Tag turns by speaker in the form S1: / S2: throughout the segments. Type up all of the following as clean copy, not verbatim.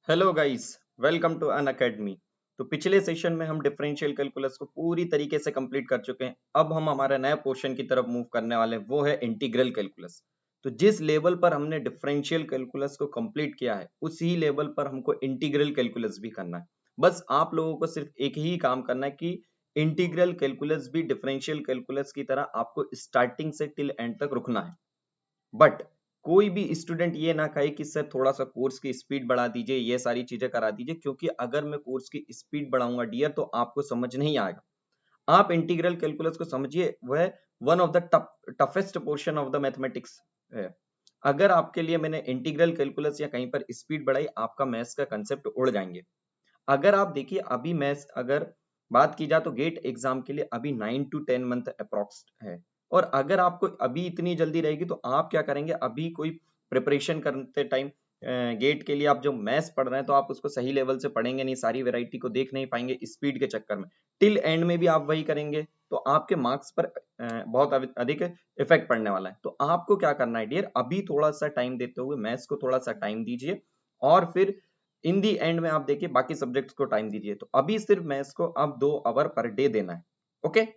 S1: Hello guys, welcome to Unacademy. तो पिछले session में हम डिफरेंशियल कैलकुलस को पूरी तरीके से कंप्लीट कर चुके हैं। अब हम हमारे नए पोर्शन की तरफ मूव करने वाले हैं, वो है इंटीग्रल कैलकुलस। तो जिस लेवल पर हमने डिफरेंशियल कैलकुलस को कंप्लीट किया है, उसी लेवल पर हमको इंटीग्रल कैलकुलस भी करना है। बस आप लोगों को सिर्फ एक ही काम करना है कि इंटीग्रल कैलकुलस भी डिफरेंशियल कैलकुलस की तरह आपको स्टार्टिंग से टिल एंड तक रुकना है। बट कोई भी स्टूडेंट ये ना कहे कि सर थोड़ा सा कोर्स की स्पीड बढ़ा दीजिए, ये सारी चीजें करा दीजिए, क्योंकि अगर मैं कोर्स की स्पीड बढ़ाऊंगा डियर तो आपको समझ नहीं आएगा। आप इंटीग्रल कैलकुलस को समझिए, वह one of the toughest portion of the mathematics है। अगर आपके लिए मैंने इंटीग्रल कैलकुलस या कहीं पर स्पीड बढ़ाई, आपका मैथ्स का कंसेप्ट उड़ जाएंगे। अगर आप देखिए अभी मैथ्स अगर बात की जाए तो गेट एग्जाम के लिए अभी 9 to 10 मंथ अप्रोक्स है। और अगर आपको अभी इतनी जल्दी रहेगी तो आप क्या करेंगे, अभी कोई प्रिपरेशन करते टाइम गेट के लिए आप जो मैथ्स पढ़ रहे हैं तो आप उसको सही लेवल से पढ़ेंगे नहीं, सारी वैरायटी को देख नहीं पाएंगे स्पीड के चक्कर में। टिल एंड में भी आप वही करेंगे तो आपके मार्क्स पर बहुत अधिक इफेक्ट पड़ने वाला है। तो आपको क्या करना है डियर, अभी थोड़ा सा टाइम देते हुए मैथ्स को थोड़ा सा टाइम दीजिए, और फिर इन दी एंड में आप देखिए बाकी सब्जेक्ट्स को टाइम दीजिए। तो अभी सिर्फ मैथ्स को अब 2 आवर पर डे देना है। ओके,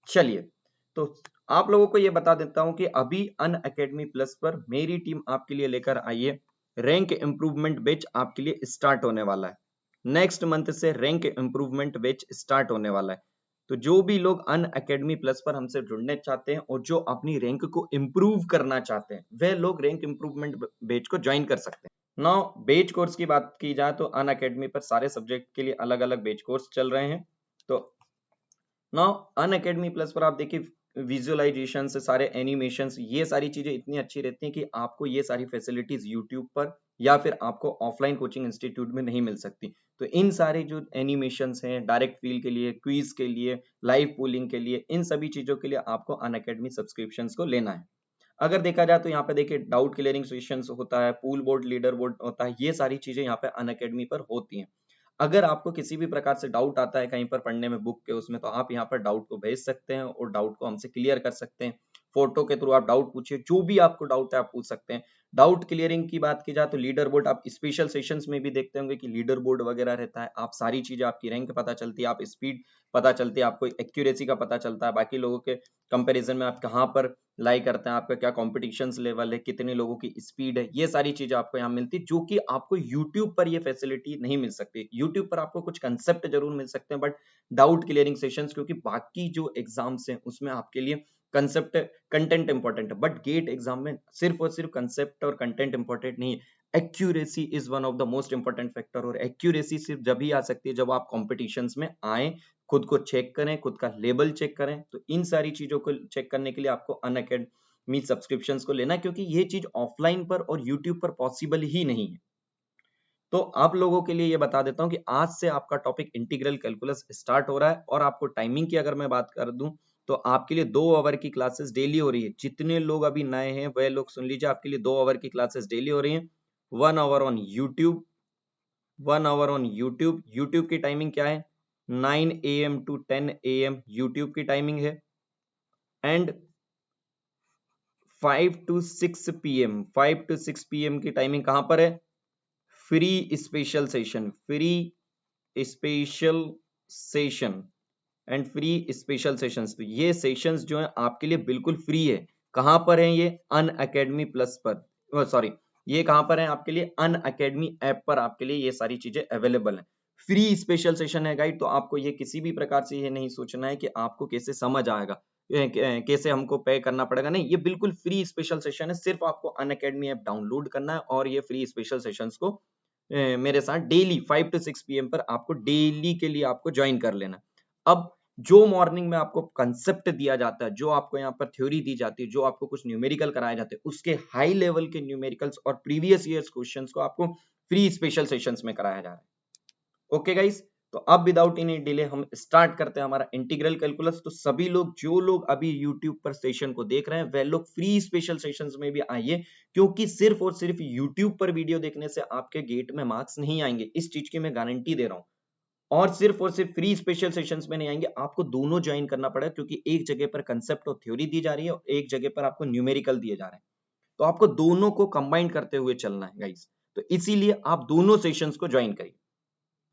S1: चलिए। तो आप लोगों को ये बता देता हूं कि अभी अन अकेडमी प्लस पर मेरी टीम आपके लिए लेकर आई है रैंक इंप्रूवमेंट बैच। आपके लिए स्टार्ट होने वाला है नेक्स्ट मंथ से, रैंक इंप्रूवमेंट बैच स्टार्ट होने वाला है। तो जो भी लोग अन अकेडमी प्लस पर हमसे जुड़ने चाहते हैं और जो अपनी रैंक को इंप्रूव करना चाहते हैं, वे लोग रैंक इंप्रूवमेंट बैच को ज्वाइन कर सकते हैं। नाउ बेच कोर्स की बात की जाए तो अन अकेडमी पर सारे सब्जेक्ट के लिए अलग अलग बेच कोर्स चल रहे हैं। तो नाउ अन अकेडमी प्लस पर आप देखिए विजुअलाइजेशन से सारे एनिमेशंस, ये सारी चीजें इतनी अच्छी रहती हैं कि आपको ये सारी फैसिलिटीज यूट्यूब पर या फिर आपको ऑफलाइन कोचिंग इंस्टीट्यूट में नहीं मिल सकती। तो इन सारे जो एनिमेशंस हैं डायरेक्ट फील के लिए, क्विज के लिए, लाइव पूलिंग के लिए, इन सभी चीजों के लिए आपको अन अकेडमी सब्सक्रिप्शन को लेना है। अगर देखा जाए तो यहाँ पे देखिए डाउट क्लियरिंग सेशंस होता है, पूल बोर्ड, लीडर बोर्ड होता है, ये सारी चीजें यहाँ पे अन अकेडमी पर होती हैं। अगर आपको किसी भी प्रकार से डाउट आता है कहीं पर पढ़ने में बुक के उसमें, तो आप यहाँ पर डाउट को भेज सकते हैं और डाउट को हमसे क्लियर कर सकते हैं। फोटो के थ्रू आप डाउट पूछिए, जो भी आपको डाउट है आप पूछ सकते हैं। डाउट क्लियरिंग की बात की जाए तो लीडर बोर्ड आप स्पेशल सेशंस में भी देखते होंगे कि लीडर बोर्ड वगैरह रहता है। आप सारी चीजें, आपकी रैंक पता चलती है, आप स्पीड पता चलती है, आपको एक्यूरेसी का पता चलता है, बाकी लोगों के कंपैरिजन में आप कहाँ पर लाई करते हैं, आपका क्या कॉम्पिटिशन लेवल है, कितने लोगों की स्पीड है, ये सारी चीजें आपको यहाँ मिलती है, जो कि आपको यूट्यूब पर ये फैसिलिटी नहीं मिल सकती। यूट्यूब पर आपको कुछ कंसेप्ट जरूर मिल सकते हैं, बट डाउट क्लियरिंग सेशंस, क्योंकि बाकी जो एग्जाम्स हैं उसमें आपके लिए कंसेप्ट कंटेंट इंपॉर्टेंट है, बट गेट एग्जाम में सिर्फ और सिर्फ कंसेप्ट और कंटेंट इंपॉर्टेंट नहीं है, accuracy is one of the most important factor. और एक्यूरेसी सिर्फ जब ही आ सकती है जब आप कॉम्पिटिशन्स में आए, खुद को चेक करें, खुद का लेवल चेक करें। तो इन सारी चीजों को चेक करने के लिए आपको अन अकेडमी सब्सक्रिप्शंस को लेना है, क्योंकि ये चीज ऑफलाइन पर और यूट्यूब पर पॉसिबल ही नहीं है। तो आप लोगों के लिए ये बता देता हूं कि आज से आपका टॉपिक इंटीग्रल कैलकुलस स्टार्ट हो रहा है, और आपको टाइमिंग की अगर मैं बात कर दूं तो आपके लिए 2 आवर की क्लासेस डेली हो रही है। जितने लोग अभी नए हैं वह लोग सुन लीजिए, आपके लिए 2 आवर की क्लासेस डेली हो रही है। 1 hour on YouTube, 1 hour on YouTube. YouTube की टाइमिंग क्या है, 9 AM to 10 AM यूट्यूब की टाइमिंग है। And 5 to 6 PM, 5 to 6 PM की टाइमिंग कहां पर है, free special session, free special session and free special sessions. तो ये सेशंस जो है आपके लिए बिल्कुल फ्री है। कहां पर है ये, अन अकेडमी प्लस पर, सॉरी, ये कहां पर है आपके लिए, अन अकेडमी ऐप पर आपके लिए ये सारी चीजें अवेलेबल है। फ्री स्पेशल सेशन है गाइड, तो आपको ये किसी भी प्रकार से ये नहीं सोचना है कि आपको कैसे समझ आएगा, कैसे हमको पे करना पड़ेगा, नहीं, ये बिल्कुल फ्री स्पेशल सेशन है। सिर्फ आपको अन अकेडमी ऐप डाउनलोड करना है और ये फ्री स्पेशल सेशंस को मेरे साथ डेली 5 to 6 PM पर आपको डेली के लिए आपको ज्वाइन कर लेना। अब जो मॉर्निंग में आपको कंसेप्ट दिया जाता है, जो आपको यहाँ पर थ्योरी दी जाती है, जो आपको कुछ न्यूमेरिकल कराए जाते हैं, उसके हाई लेवल के न्यूमेरिकल्स और प्रीवियस ईयर्स क्वेश्चंस को आपको फ्री स्पेशल सेशंस में कराया जा रहा है। ओके गाइस, तो अब विदाउट एनी डिले हम स्टार्ट करते हैं हमारा इंटीग्रल कैलकुलस। तो सभी लोग, जो लोग अभी यूट्यूब पर सेशन को देख रहे हैं, वह लोग फ्री स्पेशल सेशंस में भी आइए, क्योंकि सिर्फ और सिर्फ यूट्यूब पर वीडियो देखने से आपके गेट में मार्क्स नहीं आएंगे, इस चीज की मैं गारंटी दे रहा हूं। और सिर्फ फ्री स्पेशल सेशंस में नहीं आएंगे, आपको दोनों ज्वाइन करना पड़ेगा, क्योंकि एक जगह पर कंसेप्ट और थ्योरी दी जा रही है और एक जगह पर आपको न्यूमेरिकल दिए जा रहे हैं। तो आपको दोनों को कंबाइन करते हुए चलना है गाइस। तो इसीलिए आप दोनों सेशंस को ज्वाइन करिए।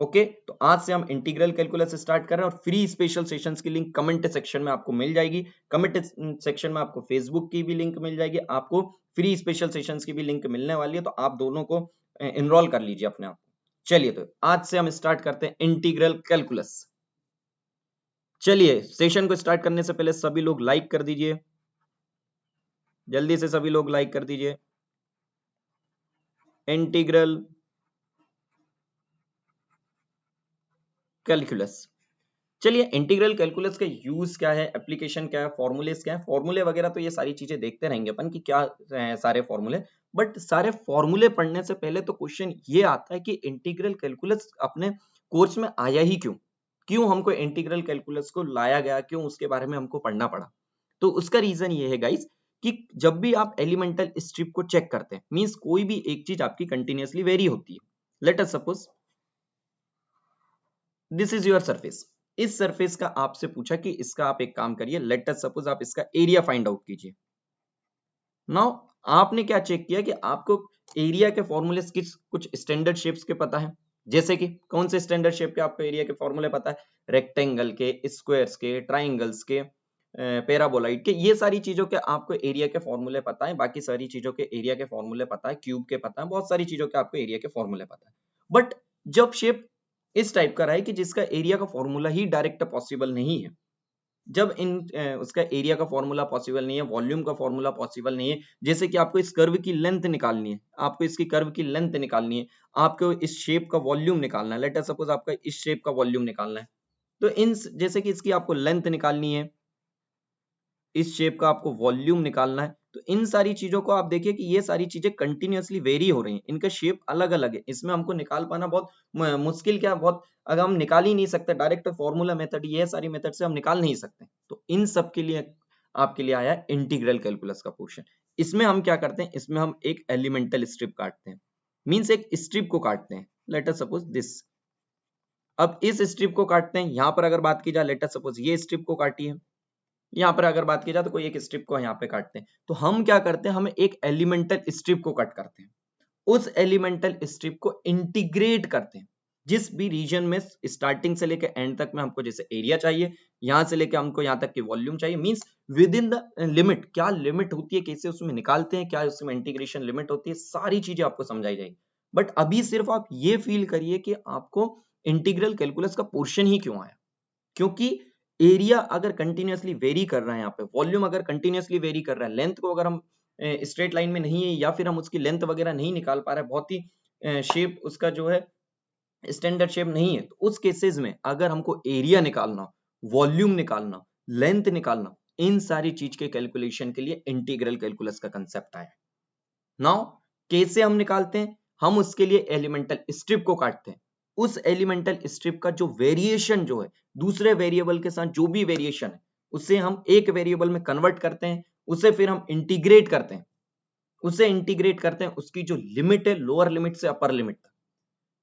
S1: ओके, तो आज से हम इंटीग्रल कैलकुलस स्टार्ट कर रहे हैं और फ्री स्पेशल सेशंस की लिंक कमेंट सेक्शन में आपको मिल जाएगी। कमेंट सेक्शन में आपको फेसबुक की भी लिंक मिल जाएगी, आपको फ्री स्पेशल सेशंस की भी लिंक मिलने वाली है, तो आप दोनों को एनरोल कर लीजिए अपने आप। चलिए, तो आज से हम स्टार्ट करते हैं इंटीग्रल कैलकुलस। चलिए, सेशन को स्टार्ट करने से पहले सभी लोग लाइक कर दीजिए, जल्दी से सभी लोग लाइक कर दीजिए। Integral calculus. चलिए, इंटीग्रल कैलकुलस का यूज क्या है, एप्लीकेशन क्या है, फॉर्मूलेस क्या है, फॉर्मूले वगैरह तो ये सारी चीजें देखते रहेंगे अपन कि क्या है सारे फॉर्मूले। बट सारे फॉर्मूले पढ़ने से पहले तो क्वेश्चन ये आता है कि इंटीग्रल कैलकुलस अपने कोर्स में आया ही क्यों, क्यों हमको इंटीग्रल कैलकुलस को लाया गया, क्यों उसके बारे में हमको पढ़ना पड़ा। तो उसका रीजन ये है गाइस कि जब भी आप एलिमेंटल स्ट्रिप को चेक करते हैं, मींस कोई भी एक चीज आपकी कंटिन्यूअसली वेरी होती है। Late us suppose this is your surface. इस सरफेस का आपसे पूछा कि इसका आप एक काम करिए, लेट अस सपोज आप इसका एरिया फाइंड आउट कीजिए। नाउ आपने क्या चेक किया कि आपको एरिया के फॉर्मूले किस कुछ स्टैंडर्ड शेप्स के पता है, जैसे कि कौन से स्टैंडर्ड शेप के आपको एरिया के फॉर्मूले पता है, रेक्टेंगल के, स्क्वायर्स के, ट्राइंगल्स के, पैराबोलाइड के, ये सारी चीजों के आपको एरिया के फॉर्मूले पता है, बाकी सारी चीजों के एरिया के फॉर्मूले पता है, क्यूब के पता है, बहुत सारी चीजों के आपको एरिया के फॉर्मूले पता है। बट जब शेप इस टाइप का रहा है कि जिसका एरिया का फॉर्मूला ही डायरेक्ट पॉसिबल नहीं है, जब उसका एरिया का फॉर्मूला पॉसिबल नहीं है, वॉल्यूम का फॉर्मूला पॉसिबल नहीं है, जैसे कि आपको इस कर्व की लेंथ निकालनी है, आपको इसकी कर्व की लेंथ निकालनी है, आपको इस शेप का वॉल्यूम निकालना है, लेट अस सपोज आपका इस शेप का वॉल्यूम निकालना है, तो इन जैसे कि इसकी आपको लेंथ निकालनी है, इस शेप का आपको वॉल्यूम निकालना है, तो इन सारी चीजों को आप देखिए कि ये सारी चीजें कंटिन्यूअसली वेरी हो रही हैं, इनका शेप अलग अलग है, इसमें हमको निकाल पाना बहुत मुश्किल, क्या बहुत, अगर हम निकाल ही नहीं सकते, डायरेक्ट फॉर्मूला मेथड, ये सारी मेथड से हम निकाल नहीं सकते, तो इन सब के लिए आपके लिए आया इंटीग्रल कैलकुलस का पोर्शन। इसमें हम क्या करते हैं, इसमें हम एक एलिमेंटल स्ट्रिप काटते हैं, मींस एक स्ट्रिप को काटते हैं, लेट अस सपोज दिस। अब इस स्ट्रिप को काटते हैं, यहां पर अगर बात की जाए, लेट अस सपोज ये स्ट्रिप को काटी है, यहाँ पर अगर बात की जाए तो कोई एक स्ट्रिप को यहाँ पे काटते हैं, तो हम क्या करते हैं, हम एक एलिमेंटल स्ट्रिप को कट करते हैं, उस एलिमेंटल स्ट्रिप को इंटीग्रेट करते हैं, जिस भी रीजन में स्टार्टिंग से लेकर एंड तक में हमको जैसे एरिया चाहिए, यहां से लेकर हमको यहाँ तक की वॉल्यूम चाहिए, means with in the limit, क्या लिमिट होती है, कैसे उसमें निकालते हैं, क्या उसमें इंटीग्रेशन लिमिट होती है, सारी चीजें आपको समझाई जाएगी। बट अभी सिर्फ आप ये फील करिए कि आपको इंटीग्रल कैलकुलस का पोर्शन ही क्यों आया, क्योंकि एरिया अगर कंटिन्यूअसली वेरी कर रहा है, यहाँ पे वॉल्यूम अगर कंटिन्यूअसली वेरी कर रहा है, लेंथ को अगर हम स्ट्रेट लाइन में नहीं है, या फिर हम उसकी लेंथ वगैरह नहीं निकाल पा रहे, बहुत ही शेप उसका जो है स्टैंडर्ड शेप नहीं है, तो उस केसेस में अगर हमको एरिया निकालना, वॉल्यूम निकालना, लेंथ निकालना, इन सारी चीज के कैलकुलेशन के लिए इंटीग्रल कैलकुलस का कंसेप्ट आया। नाउ कैसे हम निकालते हैं, हम उसके लिए एलिमेंटल स्ट्रिप को काटते हैं, उस एलिमेंटल स्ट्रिप का जो वेरिएशन जो है दूसरे वेरिएबल के साथ, जो भी वेरिएशन है उसे हम एक वेरिएबल में कन्वर्ट करते हैं, उसे फिर हम इंटीग्रेट करते हैं, उसे इंटीग्रेट करते हैं उसकी जो लिमिट है, लोअर लिमिट से अपर लिमिट तक।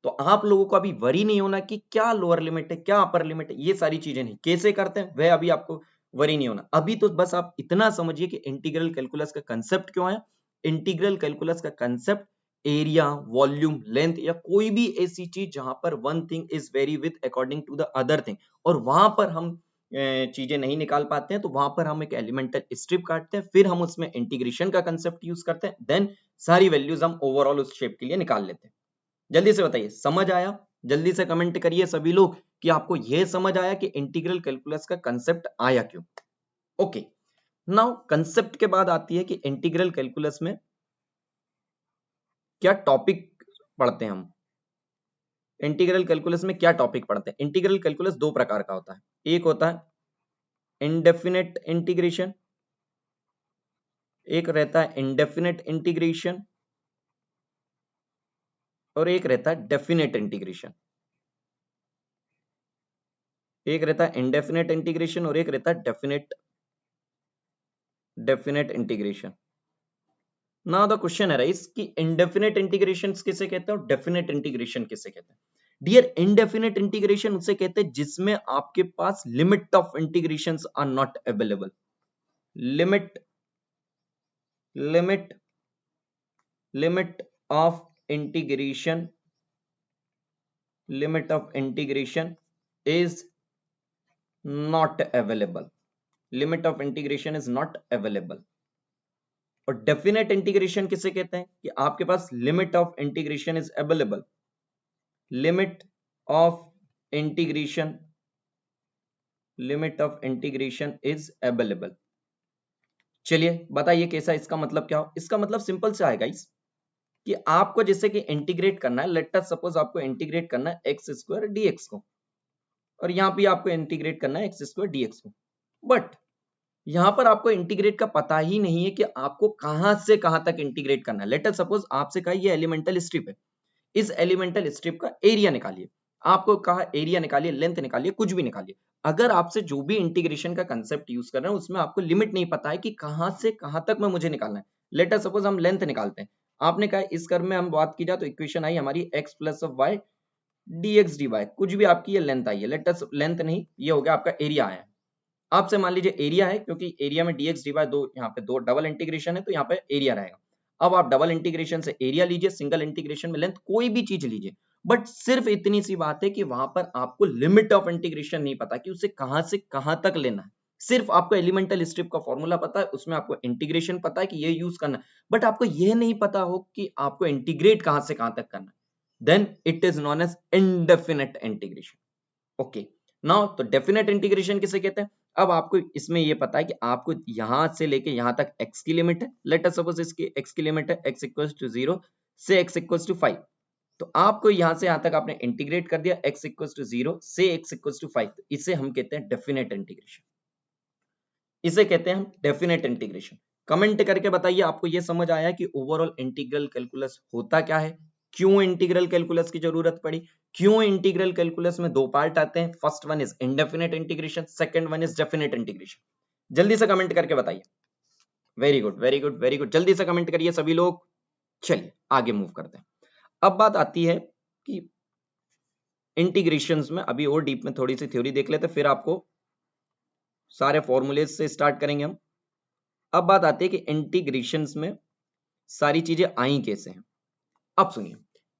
S1: तो आप लोगों को अभी वरी नहीं होना कि क्या लोअर लिमिट है, क्या अपर लिमिट है, ये सारी चीजें नहीं, कैसे करते हैं वह अभी आपको वरी नहीं होना। अभी तो बस आप इतना समझिए कि इंटीग्रल कैलकुलस का कंसेप्ट क्यों है। इंटीग्रल कैलकुलस का कंसेप्ट एरिया, वॉल्यूम, लेंथ या कोई भी ऐसी चीज जहां पर one thing is very with according to the other thing, और वहां पर हम चीजें नहीं निकाल पाते हैं, तो वहां पर हम एक एलिमेंटल स्ट्रिप काटते हैं, फिर हम उसमें इंटीग्रेशन का कंसेप्ट यूज करते हैं, देन सारी वैल्यूज हम ओवरऑल उस शेप के लिए निकाल लेते हैं। जल्दी से बताइए, समझ आया? जल्दी से कमेंट करिए सभी लोग कि आपको यह समझ आया कि इंटीग्रल कैलकुलस का कंसेप्ट आया क्यों। ओके, नाउ कंसेप्ट के बाद आती है कि इंटीग्रल कैलकुलस में क्या टॉपिक पढ़ते हैं हम। इंटीग्रल कैलकुलस में क्या टॉपिक पढ़ते हैं? इंटीग्रल कैलकुलस दो प्रकार का होता है, एक होता है इंडेफिनेट इंटीग्रेशन, एक रहता है इंडेफिनेट इंटीग्रेशन, और एक रहता है डेफिनेट इंटीग्रेशन। एक रहता है इंडेफिनेट इंटीग्रेशन और एक रहता है definite integration. Now the question है राइस कि इंडेफिनेट इंटीग्रेशन किसे कहते हैं और डेफिनेट इंटीग्रेशन किसे कहते हैं। डियर, इंडेफिनेट इंटीग्रेशन उसे कहते हैं जिसमें आपके पास limit of integrations are not available. Limit limit limit of integration is not available. Limit of integration is not available. और डेफिनेट इंटीग्रेशन किसे कहते हैं कि आपके पास limit of integration is available. Limit of integration is available. चलिए बताइए कैसा, इसका मतलब क्या हो? इसका मतलब सिंपल से आएगा गाइस कि आपको जैसे कि इंटीग्रेट करना है, लेट अस सपोज आपको इंटीग्रेट करना है एक्स स्क्वायर डीएक्स को, और यहां पे आपको इंटीग्रेट करना है एक्स स्क्वायर डीएक्स को. बट यहां पर आपको इंटीग्रेट का पता ही नहीं है कि आपको कहां से कहां तक इंटीग्रेट करना है. लेट अस सपोज आपसे कहा ये एलिमेंटल स्ट्रिप है, इस एलिमेंटल स्ट्रिप का एरिया निकालिए. आपको कहा एरिया निकालिए, लेंथ निकालिए, कुछ भी निकालिए. अगर आपसे जो भी इंटीग्रेशन का कंसेप्ट यूज कर रहे हैं उसमें आपको लिमिट नहीं पता है कि कहां से कहां तक में मुझे निकालना है. लेट अस सपोज हम लेंथ निकालते हैं. आपने कहा इस कर्व में हम बात की जाए तो इक्वेशन आई हमारी x plus of y dx dy, कुछ भी आपकी ये लेंथ आई है. लेट अस लेंथ नहीं, ये हो गया आपका एरिया आया. आपसे मान लीजिए एरिया है, क्योंकि एरिया में dx dy दो, यहाँ पे दो डबल इंटीग्रेशन है तो यहाँ पे एरिया रहेगा. अब आप डबल इंटीग्रेशन से एरिया लीजिए, सिंगल इंटीग्रेशन में लेंथ, कोई भी चीज लीजिए, बट सिर्फ इतनी सी बात है कि वहां पर आपको लिमिट ऑफ इंटीग्रेशन नहीं पता कि उसे कहां से कहां तक लेना है. सिर्फ आपको एलिमेंटल स्ट्रिप का फॉर्मूला पता है, उसमें आपको इंटीग्रेशन पता है कि ये यूज करना है, बट आपको यह नहीं पता हो कि आपको इंटीग्रेट कहां से कहां तक करना है. Then it is known as indefinite integration. Okay, now तो डेफिनेट इंटीग्रेशन किसे कहते हैं? अब आपको इसमें ये पता है कि आपको यहां से लेके यहां तक x की लिमिट है. लेट अस सपोज इसकी x की लिमिट है x इक्वल्स टू 0 से x इक्वल्स टू 5. तो आपको यहां से यहां तक आपने इंटीग्रेट कर दिया x इक्वल्स टू 0 से x इक्वल्स टू 5. इसे हम कहते हैं डेफिनेट इंटीग्रेशन. इसे कहते हैं हम डेफिनेट इंटीग्रेशन. कमेंट करके बताइए आपको ये समझ आया कि ओवरऑल इंटीग्रल कैलकुलस होता क्या है, क्यों इंटीग्रल कैलकुलस की जरूरत पड़ी, क्यों इंटीग्रल कैलकुलस में दो पार्ट आते हैं. First one is indefinite integration, second one is definite integration. जल्दी से कमेंट करके बताइए. Very good very good very good, जल्दी से कमेंट करिए सभी लोग. चलिए आगे मूव करते हैं. अब बात आती है कि इंटीग्रेशंस में अभी और डीप में थोड़ी सी थ्योरी देख लेते, फिर आपको सारे फॉर्मूलेज से स्टार्ट करेंगे हम. अब बात आती है कि इंटीग्रेशंस में सारी चीजें आई कैसे हैं. अब सुनिए,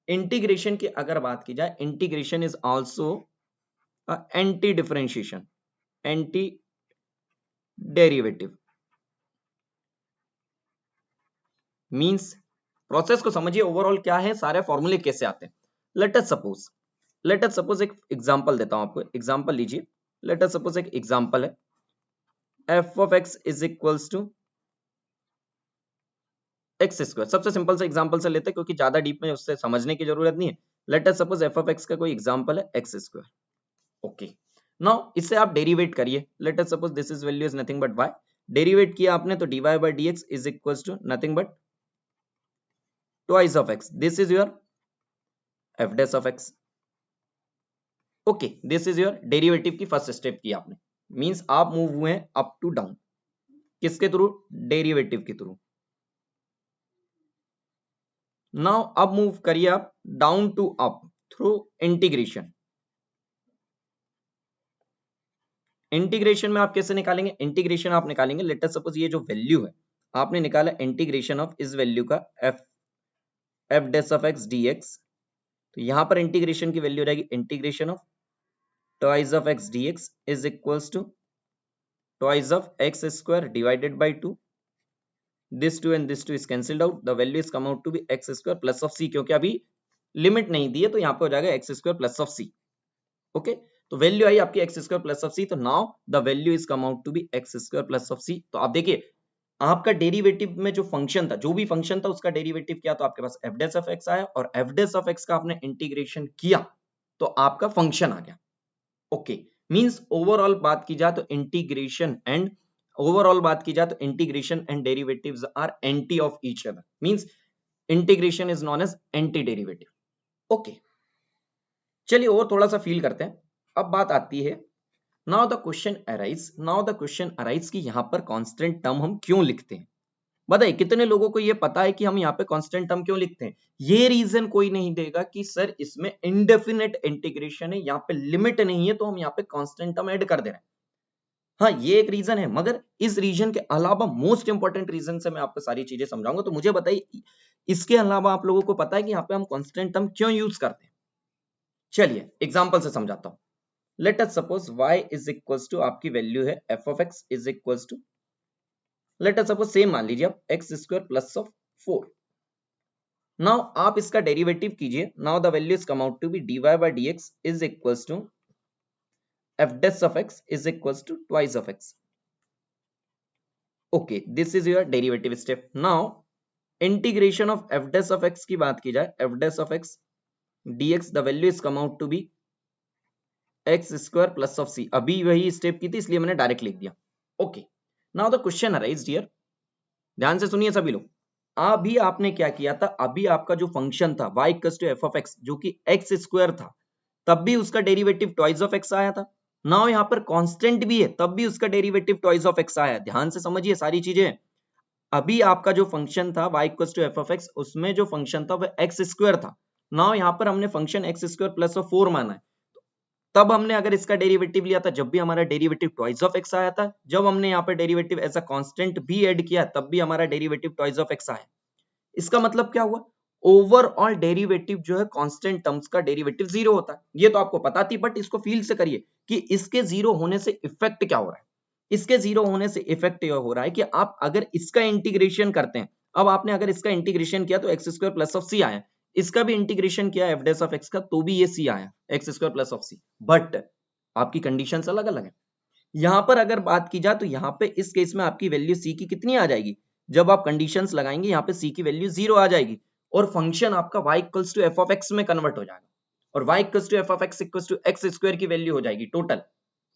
S1: इंटीग्रेशन की अगर बात की जाए, integration is also anti differentiation, anti derivative. Means process को समझिए ओवरऑल क्या है, सारे फॉर्मूले कैसे आते हैं. लेट अस सपोज एक एग्जांपल देता हूं आपको. एग्जांपल लीजिए. लेट अस सपोज एक एग्जांपल है, f of x is equals to x square. सबसे सिंपल से एग्जांपल से लेते हैं क्योंकि ज्यादा डीप में उससे समझने की जरूरत नहीं है. Late us suppose f of x का कोई एग्जांपल है एक्स स्क्वायर. ओके, नाउ इससे आप डेरिवेट करिए. Let us suppose this is value is nothing but y. डेरिवेट किया आपने तो dy by dx is equals to nothing but twice of x. This is your f dash of x. Okay, this is your derivative की first step की आपने. Means आप move हुए हैं अप टू डाउन. किसके थ्रू? डेरिवेटिव के through. Now अब move करिए आप down to up through integration. Integration में आप कैसे निकालेंगे? इंटीग्रेशन आप निकालेंगे, लेट अस सपोज ये जो वैल्यू है आपने निकाला इंटीग्रेशन ऑफ इस वैल्यू का f dash of x dx. तो यहां पर इंटीग्रेशन की वैल्यू रहेगी integration of twice of x dx is equals to twice of x square divided by 2. this 2 and this 2 is cancelled out. The value is come out to be x square plus of c. क्योंकि अभी limit नहीं दी है तो यहाँ पे हो जाएगा x square plus of c. Okay, तो वैल्यू आई आपकी x square plus of c. तो now the value is come out to be x square plus of c. तो आप देखिए आपका डेरिवेटिव में जो फंक्शन था, जो भी फंक्शन था उसका डेरिवेटिव किया तो आपके पास f dash of x आया, और f dash of x का आपने इंटीग्रेशन किया तो आपका फंक्शन आ गया. ओके, मींस ओवरऑल बात की जाए तो integration and derivatives are anti of each other. Means integration is known as anti derivative. Okay, चलिए और थोड़ा सा फील करते हैं. अब बात आती है, नाउ द क्वेश्चन अराइज कि यहां पर कांस्टेंट टर्म हम क्यों लिखते हैं. बताइए कितने लोगों को ये पता है कि हम यहाँ पे कांस्टेंट टर्म क्यों लिखते हैं? ये रीजन कोई नहीं देगा कि सर इसमें इनडेफिनेट इंटीग्रेशन है, यहाँ पे लिमिट नहीं है तो हम यहाँ पे कांस्टेंट टर्म ऐड कर दे रहे हैं. हाँ ये एक रीजन है, मगर इस रीजन के अलावा मोस्ट इंपॉर्टेंट रीजन से मैं आपको सारी चीजें समझाऊंगा। तो मुझे बताइए इसके अलावा आप लोगों को पता है कि यहाँ पे हम कांस्टेंट टर्म क्यों यूज करते हैं? चलिए एग्जांपल से समझाता हूँ। Let us suppose y is equals to, आपकी वैल्यू है f of x is equals to, let us suppose same मान लीजिए आप x square plus of 4। Now आप इसका डेरिवेटिव कीजिए। Now the value is come out to be dy by dx is equals to f dash of x is equals to twice of x. Okay, this is your derivative step. Now integration of f dash of x की बात की जाए, f dash of x dx the value is come out to be x square plus of c. अभी वही step की थी इसलिए मैंने डायरेक्ट लिख दिया। Okay, now the question arise here, ध्यान से सुनिए सभी लोग। अभी आपने क्या किया था, अभी आपका जो फंक्शन था y equals to f of x जो कि x स्क्वायर था, तब भी उसका डेरिवेटिव ट्वाइस ऑफ x आया था। नाउ यहाँ पर कांस्टेंट भी है तब भी उसका डेरिवेटिव ट्वाइस ऑफ x आया। ध्यान से समझिए सारी चीजें। अभी आपका जो फंक्शन था y equals to f of x, उसमें जो फंक्शन था वह x स्क्वायर था। नाउ यहाँ पर हमने function x square plus of 4 माना है, तब हमने अगर इसका डेरिवेटिव लिया था जब भी हमारा डेरिवेटिव ट्वाइस ऑफ x आया था। जब हमने यहाँ पर डेरिवेटिव एज अ कांस्टेंट भी ऐड किया तब भी हमारा डेरिवेटिव ट्वाइस ऑफ x आया। इसका मतलब क्या हुआ, ओवरऑल डेरिवेटिव जो है कांस्टेंट टर्म्स का डेरिवेटिव 0 होता है। ये तो आपको पता थी, बट इसको फील से करिए कि इसके 0 होने से इफेक्ट क्या हो रहा है। इसके 0 होने से इफेक्ट यह हो रहा है कि आप अगर इसका इंटीग्रेशन करते हैं, अब आपने अगर इसका इंटीग्रेशन किया तो एक्स स्क्वायर प्लस ऑफ सी आया, इसका भी इंटीग्रेशन किया एफ डैश ऑफ एक्स का तो भी ये सी आया, x square plus of C. But आपकी कंडीशंस अलग अलग है। यहां पर अगर बात की जाए तो यहाँ पे इस केस में आपकी वैल्यू सी की कितनी आ जाएगी, जब आप कंडीशंस लगाएंगे यहाँ पे सी की वैल्यू 0 आ जाएगी और फंक्शन आपका y equals to f of x में कन्वर्ट हो जाएगा और y equals to f of x equals to x square की वैल्यू हो जाएगी टोटल।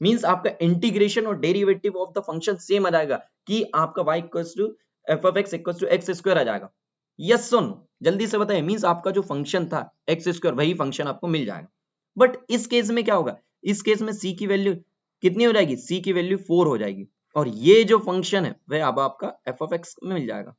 S1: मींस आपका इंटीग्रेशन और derivative of the function same आ जाएगा कि आपका y equals to f of x equals to x square आ जाएगा। यस सुन जल्दी से बताइए, मींस आपका जो फंक्शन था एक्स स्क्वायर वही फंक्शन आपको मिल जाएगा। बट इस केस में क्या होगा, इस केस में c की वैल्यू कितनी हो जाएगी, c की वैल्यू 4 हो जाएगी और ये जो फंक्शन है वह अब आपका f ऑफ x में मिल जाएगा।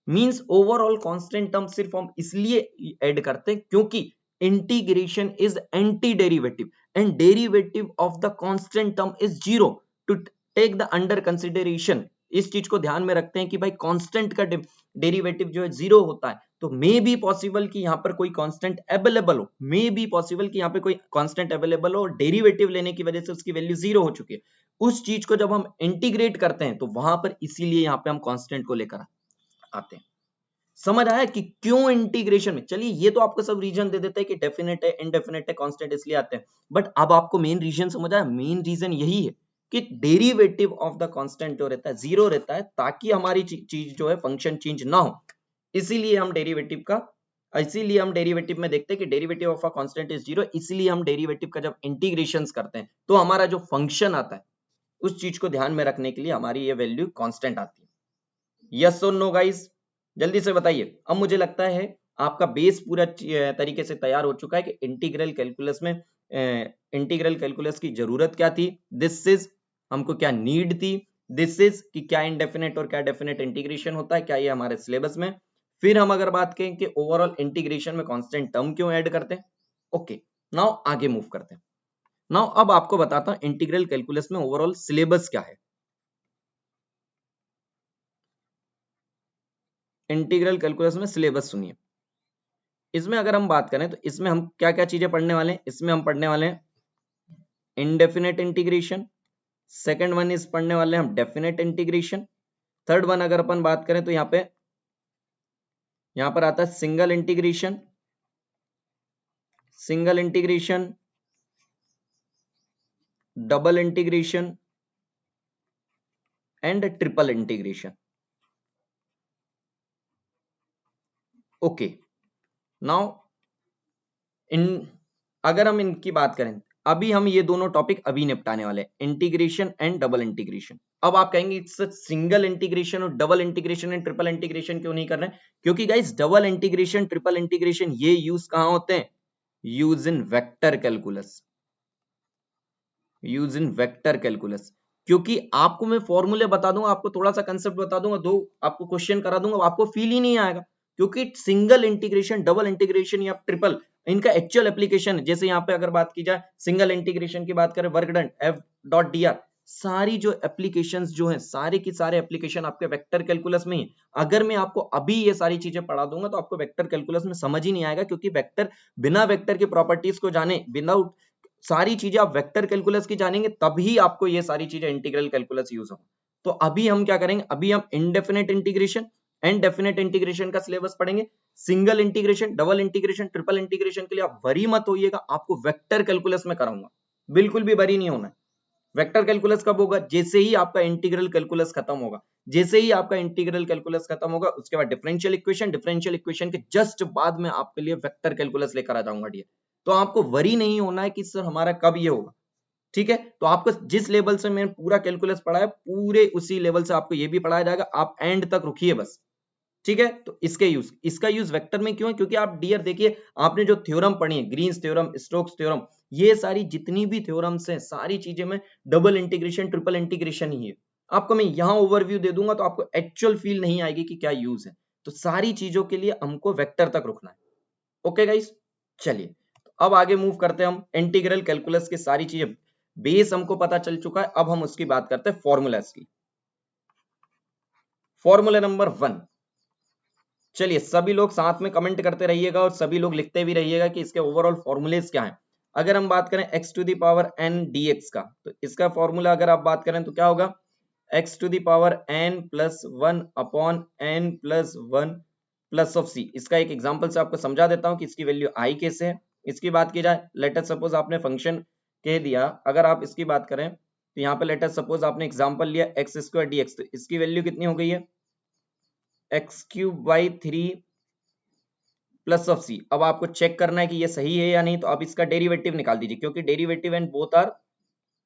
S1: मींस ओवरऑल कांस्टेंट टर्म सिर्फ हम इसलिए ऐड करते हैं क्योंकि integration is anti derivative and derivative of the constant term is 0 to take the under consideration. इस चीज को ध्यान में रखते हैं कि भाई कांस्टेंट का डेरिवेटिव जो है 0 होता है, तो मे बी पॉसिबल कि यहाँ पर कोई कांस्टेंट अवेलेबल हो, मे बी पॉसिबल कि यहाँ पे कोई कांस्टेंट अवेलेबल हो और डेरिवेटिव लेने की वजह से उसकी वैल्यू 0 हो चुकी है। उस चीज को जब हम इंटीग्रेट करते हैं तो वहां पर इसीलिए यहाँ पे हम कांस्टेंट को लेकर आते हैं। समझ आया कि क्यों इंटीग्रेशन में। चलिए ये तो आपको सब रीजन दे देते हैं कि डेफिनेट है, इनडेफिनेट है, कांस्टेंट इसलिए आते हैं, बट अब आपको मेन रीजन समझ आया। मेन रीजन यही है कि डेरिवेटिव ऑफ द कांस्टेंट जो रहता है 0 रहता है ताकि हमारी चीज जो है फंक्शन चेंज ना हो। इसीलिए हम डेरिवेटिव में देखते हैं कि derivative of a constant is 0, इसीलिए हम डेरिवेटिव का जब इंटीग्रेशंस करते हैं तो हमारा जो फंक्शन आता है उस चीज को ध्यान में रखने के लिए हमारी ये वैल्यू कांस्टेंट आती है। यस और नो गाइस, जल्दी से बताइए। अब मुझे लगता है आपका बेस पूरा तरीके से तैयार हो चुका है कि इंटीग्रल कैलकुलस में इंटीग्रल कैलकुलस की जरूरत क्या थी, दिस इज हमको क्या नीड थी, दिस इज कि क्या इनडेफिनेट और क्या डेफिनेट इंटीग्रेशन होता है, क्या ये हमारे सिलेबस में। फिर हम अगर बात करें कि ओवरऑल इंटीग्रेशन में कांस्टेंट टर्म क्यों ऐड करते हैं। ओके, नाउ आगे मूव करते हैं। नाउ अब आपको बताता हूं इंटीग्रल कैलकुलस में ओवरऑल सिलेबस क्या है। इंटीग्रल कैलकुलस में सिलेबस सुनिए। इसमें अगर हम बात करें तो इसमें हम क्या क्या चीजें पढ़ने वाले हैं, इसमें हम पढ़ने वाले हैं indefinite integration, second one is पढ़ने वाले हैं हम डेफिनेट इंटीग्रेशन, थर्ड वन अगर अपन बात करें तो यहां पर आता है single integration, double integration and triple integration. Okay, now अगर हम इनकी बात करें, अभी हम ये दोनों टॉपिक अभी निपटाने वाले हैं, इंटीग्रेशन एंड डबल इंटीग्रेशन। अब आप कहेंगे इट्स सिंगल इंटीग्रेशन और double integration and triple integration क्यों नहीं कर रहे हैं, क्योंकि guys double integration triple integration ये यूज कहां होते हैं, use in vector calculus, use in vector calculus. क्योंकि आपको मैं फॉर्मूले बता दूंगा, आपको थोड़ा सा कंसेप्ट बता दूंगा, दो आपको क्वेश्चन करा दूंगा, आपको फील ही नहीं आएगा। क्योंकि सिंगल इंटीग्रेशन, डबल इंटीग्रेशन या ट्रिपल, इनका एक्चुअल एप्लीकेशन, जैसे यहाँ पे अगर बात की जाए सिंगल इंटीग्रेशन की बात करें, work done F dot D R, सारी जो एप्लीकेशंस जो हैं, सारे की सारे एप्लीकेशन आपके वेक्टर कैलकुलस में ही। अगर मैं आपको अभी ये सारी चीजें पढ़ा दूंगा तो आपको वेक्टर कैलकुलस में समझ ही नहीं आएगा, क्योंकि वेक्टर, बिना वेक्टर की प्रॉपर्टीज को जाने, विदाउट सारी चीजें आप वेक्टर कैलकुलस की जानेंगे तभी आपको ये सारी चीजें इंटीग्रल कैलकुलस यूज हो। तो अभी हम क्या करेंगे, अभी हम indefinite integration and definite integration का सिलेबस पढ़ेंगे। Single integration, double integration, triple integration के लिए आप वरी मत होइएगा, आपको वेक्टर कैलकुलस में कराऊंगा, बिल्कुल भी वरी नहीं होना है। वेक्टर कैलकुलस कब होगा, जैसे ही आपका इंटीग्रल कैलकुलस खत्म होगा। जैसे ही आपका इंटीग्रल कैलकुलस खत्म होगा उसके बाद डिफरेंशियल इक्वेशन, डिफरेंशियल इक्वेशन के जस्ट बाद में आपके लिए वेक्टर कैलकुलस लेकर आ जाऊंगा डियर। तो आपको वरी नहीं होना है कि सर हमारा कब ये होगा, ठीक है। तो आपको जिस लेवल से मैंने पूरा कैलकुलस पढ़ाया, पूरे उसी लेवल से आपको ये भी पढ़ाया जाएगा, आप एंड तक रुकिए बस, ठीक है। तो इसका यूज वेक्टर में क्यों है, क्योंकि आप डियर देखिए, आपने जो थ्योरम पढ़ी है, ग्रीन्स थ्योरम, स्टोक्स थ्योरम, ये सारी जितनी भी थ्योरम्स हैं, सारी चीजें में डबल इंटीग्रेशन, ट्रिपल इंटीग्रेशन ही है। आपको मैं यहां ओवरव्यू दे दूंगा तो आपको एक्चुअल फील नहीं आएगी कि क्या यूज है। तो सारी चीजों के लिए हमको वेक्टर तक रुकना है। ओके गाइस, चलिए तो अब आगे मूव करते हैं हम। इंटीग्रल कैलकुलस की सारी चीजें, बेस हमको पता चल चुका है, अब हम उसकी बात करते हैं फॉर्मूलाज की। फॉर्मूला नंबर 1, चलिए सभी लोग साथ में कमेंट करते रहिएगा और सभी लोग लिखते भी रहिएगा कि इसके ओवरऑल फॉर्मूलेस क्या हैं। अगर हम बात करें x to the power n dx का, तो इसका फॉर्मूला अगर आप बात करें तो क्या होगा, x to the power n plus 1 upon n plus 1 plus of c। इसका एक एग्जांपल से आपको समझा देता हूं कि इसकी वैल्यू i कैसे है। इसकी बात की जाए, लेट अस सपोज आपने फंक्शन कह दिया, अगर आप इसकी बात करें तो यहाँ पे लेट अस सपोज आपने एग्जांपल लिया x स्क्वायर dx, तो इसकी वैल्यू कितनी हो गई है, x cube by 3 plus of c. अब आपको चेक करना है कि ये सही है या नहीं, तो आप इसका डेरिवेटिव निकाल दीजिए, क्योंकि derivative and both are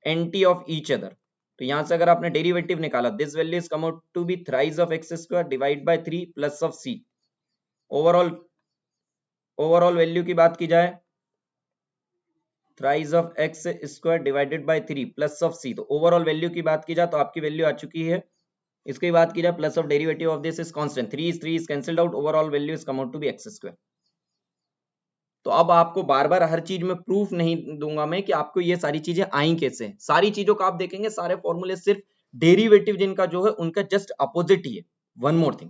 S1: anti of each other. तो यहां से अगर आपने डेरिवेटिव निकाला, this value is come out to be thrice of x square divide by 3 plus of c. Overall overall value की बात की जाए, thrice of x square divided by 3 plus of c. तो ओवरऑल वैल्यू की बात की जाए तो आपकी वैल्यू आ चुकी है, इसकी बात की जाए plus of derivative of this is constant, 3 is cancelled out, overall value is come out to be x square. तो अब आपको बार बार हर चीज में प्रूफ नहीं दूंगा मैं कि आपको ये सारी चीजें आई कैसे। सारी चीजों का आप देखेंगे, सारे फॉर्मूले सिर्फ डेरिवेटिव जिनका जो है उनका जस्ट अपोजिट ही है। वन मोर थिंग,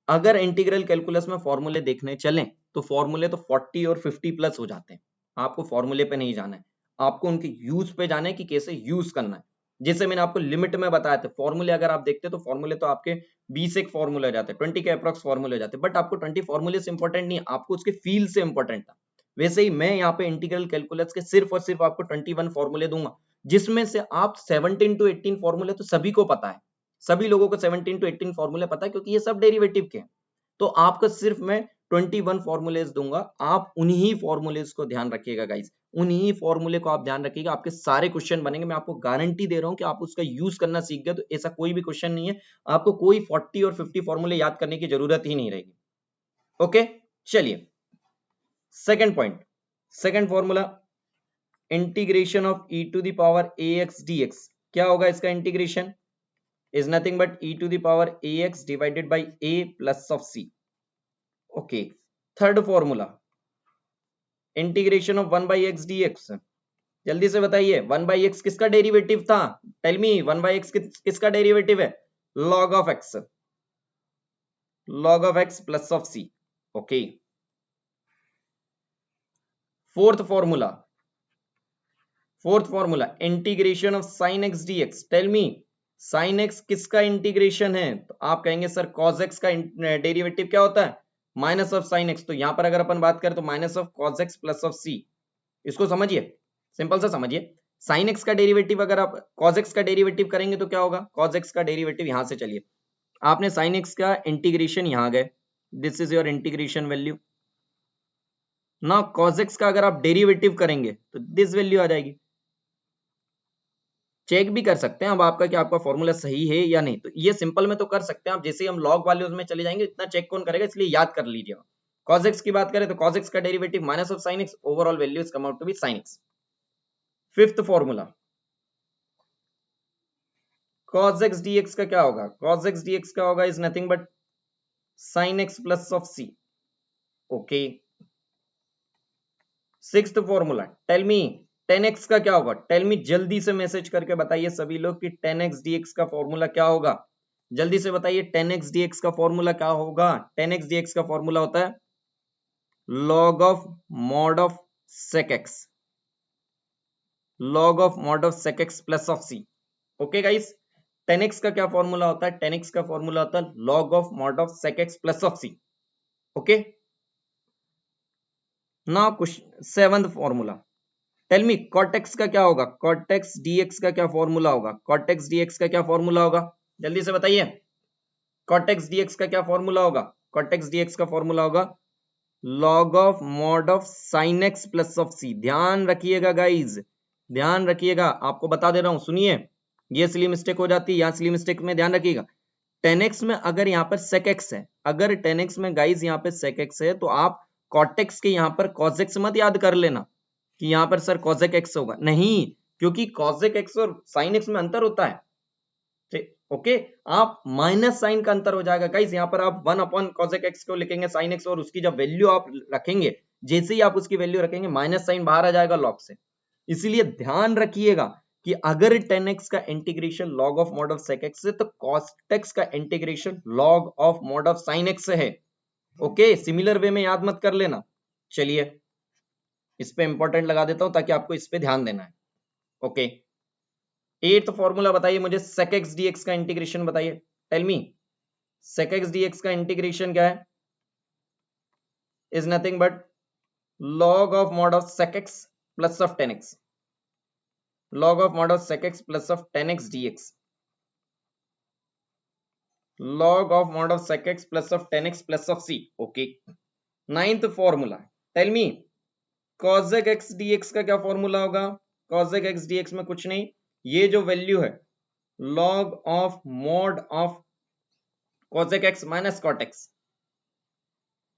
S1: अगर इंटीग्रल कैलकुलस में फॉर्मूले देखने चलें तो फॉर्मूले तो 40 और 50 प्लस हो जाते हैं। आपको फॉर्मूले पे नहीं जाना है, आपको उनके यूज पे जाना है कि कैसे यूज करना है। जैसे मैंने आपको लिमिट में बताया था, फॉर्मूले अगर आप देखते तो फॉर्मूले तो आपके 20 एक फॉर्मूले जाते हैं, 20 के अप्रॉक्स फॉर्मूले जाते हैं, बट आपको 20 फॉर्मूले से इंपॉर्टेंट नहीं, आपको उसके फील से इंपॉर्टेंट था। वैसे ही मैं यहाँ पे इंटीग्रल कैलकुलस के सिर्फ और सिर्फ आपको 21 फॉर्मूले दूंगा, जिसमें से आप 17 टू 18 फॉर्मूले तो सभी को पता है, सभी लोगों को 17 टू 18 फॉर्मूले पता है, क्योंकि ये सब डेरिवेटिव के हैं। तो आपको सिर्फ मैं 21 फॉर्मूलेज दूंगा, आप उन्हीं फॉर्मूलेज को ध्यान रखिएगा गाइस, उन्हीं फॉर्मूले को आप ध्यान रखिएगा, आपके सारे क्वेश्चन बनेंगे। मैं आपको गारंटी दे रहा हूं कि आप उसका यूज करना सीख गए तो ऐसा कोई भी क्वेश्चन नहीं है, आपको कोई 40 और 50 फॉर्मूले याद करने की जरूरत ही नहीं रहेगी। ओके, चलिए second point, second formula, integration of e to the power ax dx। क्या होगा इसका integration, is nothing but e to the power ax divided by a plus of c। Okay, third formula, integration of 1 by x d x. जल्दी से बताइए 1 by x किसका derivative था, tell me 1 by x किसका derivative है, log of x, log of x plus of C. Okay, fourth formula, fourth formula, integration of sine x d x. Tell me sine x किसका integration है, तो आप कहेंगे sir cos x का derivative क्या होता है, माइनस ऑफ साइन एक्स। तो यहां पर अगर अपन बात करें तो minus of cos x plus of c. इसको समझिए, सिंपल सा समझिए, साइन एक्स का डेरिवेटिव अगर आप कॉस एक्स का डेरिवेटिव करेंगे तो क्या होगा, कॉस एक्स का डेरिवेटिव यहां से, चलिए आपने साइन एक्स का इंटीग्रेशन यहां गए, this is your integration value ना, कॉस एक्स का अगर आप डेरिवेटिव करेंगे तो दिस वैल्यू आ जाएगी। चेक भी कर सकते हैं अब आपका कि आपका फॉर्मूला सही है या नहीं, तो ये सिंपल में तो कर सकते हैं आप, जैसे ही हम लॉग वाले उसमें चले जाएंगे इतना चेक कौन करेगा, इसलिए याद कर लीजिएगा। कॉस एक्स की बात करें तो कॉस एक्स का derivative minus of sine x, overall value is come out to be sine x. Fifth formula, cos x dx का क्या होगा, cos x dx का होगा is nothing but sin x plus of c। Okay, sixth formula, tell me 10x का क्या होगा? Tell me, जल्दी से मैसेज करके बताइए सभी लोग कि 10x dx का फॉर्मूला क्या होगा? जल्दी से बताइए 10x dx का फॉर्मूला क्या होगा? 10x dx का फॉर्मूला होता है log of mod of sec x, log of mod of sec x plus of c. Okay guys, 10x का क्या फॉर्मूला होता है? 10x का फॉर्मूला होता है log of mod of sec x plus of c. Okay, now question 7th formula, tell me cot x का क्या होगा? cot x dx का क्या फॉर्मूला होगा? cot x dx का क्या फॉर्मूला होगा? जल्दी से बताइए, cot x dx का क्या फॉर्मूला होगा? cot x dx का फॉर्मूला होगा log of mod of sin x plus of c. ध्यान रखिएगा गाइज, ध्यान रखिएगा, आपको बता दे रहा हूं, सुनिए, ये सिली मिस्टेक हो जाती है, यहाँ सिली मिस्टेक में ध्यान रखिएगा। 10x में अगर यहाँ पर sec x है, अगर 10x में गाइज यहाँ पे sec x है, तो आप cot x के यहाँ पर cos x मत याद कर लेना कि यहाँ पर सर cosec x होगा, नहीं, क्योंकि cosec x और sin x में अंतर होता है। ठीक, ओके, आप माइनस साइन का अंतर हो जाएगा गाइस, यहाँ पर आप 1 अपॉन cosec x को लिखेंगे sin x, और उसकी जब वैल्यू आप रखेंगे, जैसे ही आप उसकी वैल्यू रखेंगे माइनस साइन बाहर आ जाएगा लॉग से। इसीलिए ध्यान रखिएगा कि अगर 10x का integration log of mod of sec x है, तो cos x का integration log of mod of sin x है। ओके, सिमिलर वे में याद मत कर लेना। चलिए इस पे इंपॉर्टेंट लगा देता हूं ताकि आपको इस पे ध्यान देना है। ओके, 8th फॉर्मूला बताइए मुझे, sec x dx का इंटीग्रेशन बताइए, tell me sec x dx का इंटीग्रेशन क्या है? Is nothing but log of mod of sec x plus of 10x, log of mod of sec x plus of 10x dx, log of mod of sec x plus of 10x plus of c। Okay, 9th formula, tell me cosec x dx का क्या formula होगा? cosec x dx में कुछ नहीं, ये जो value है log of mod of cosec x minus cot x,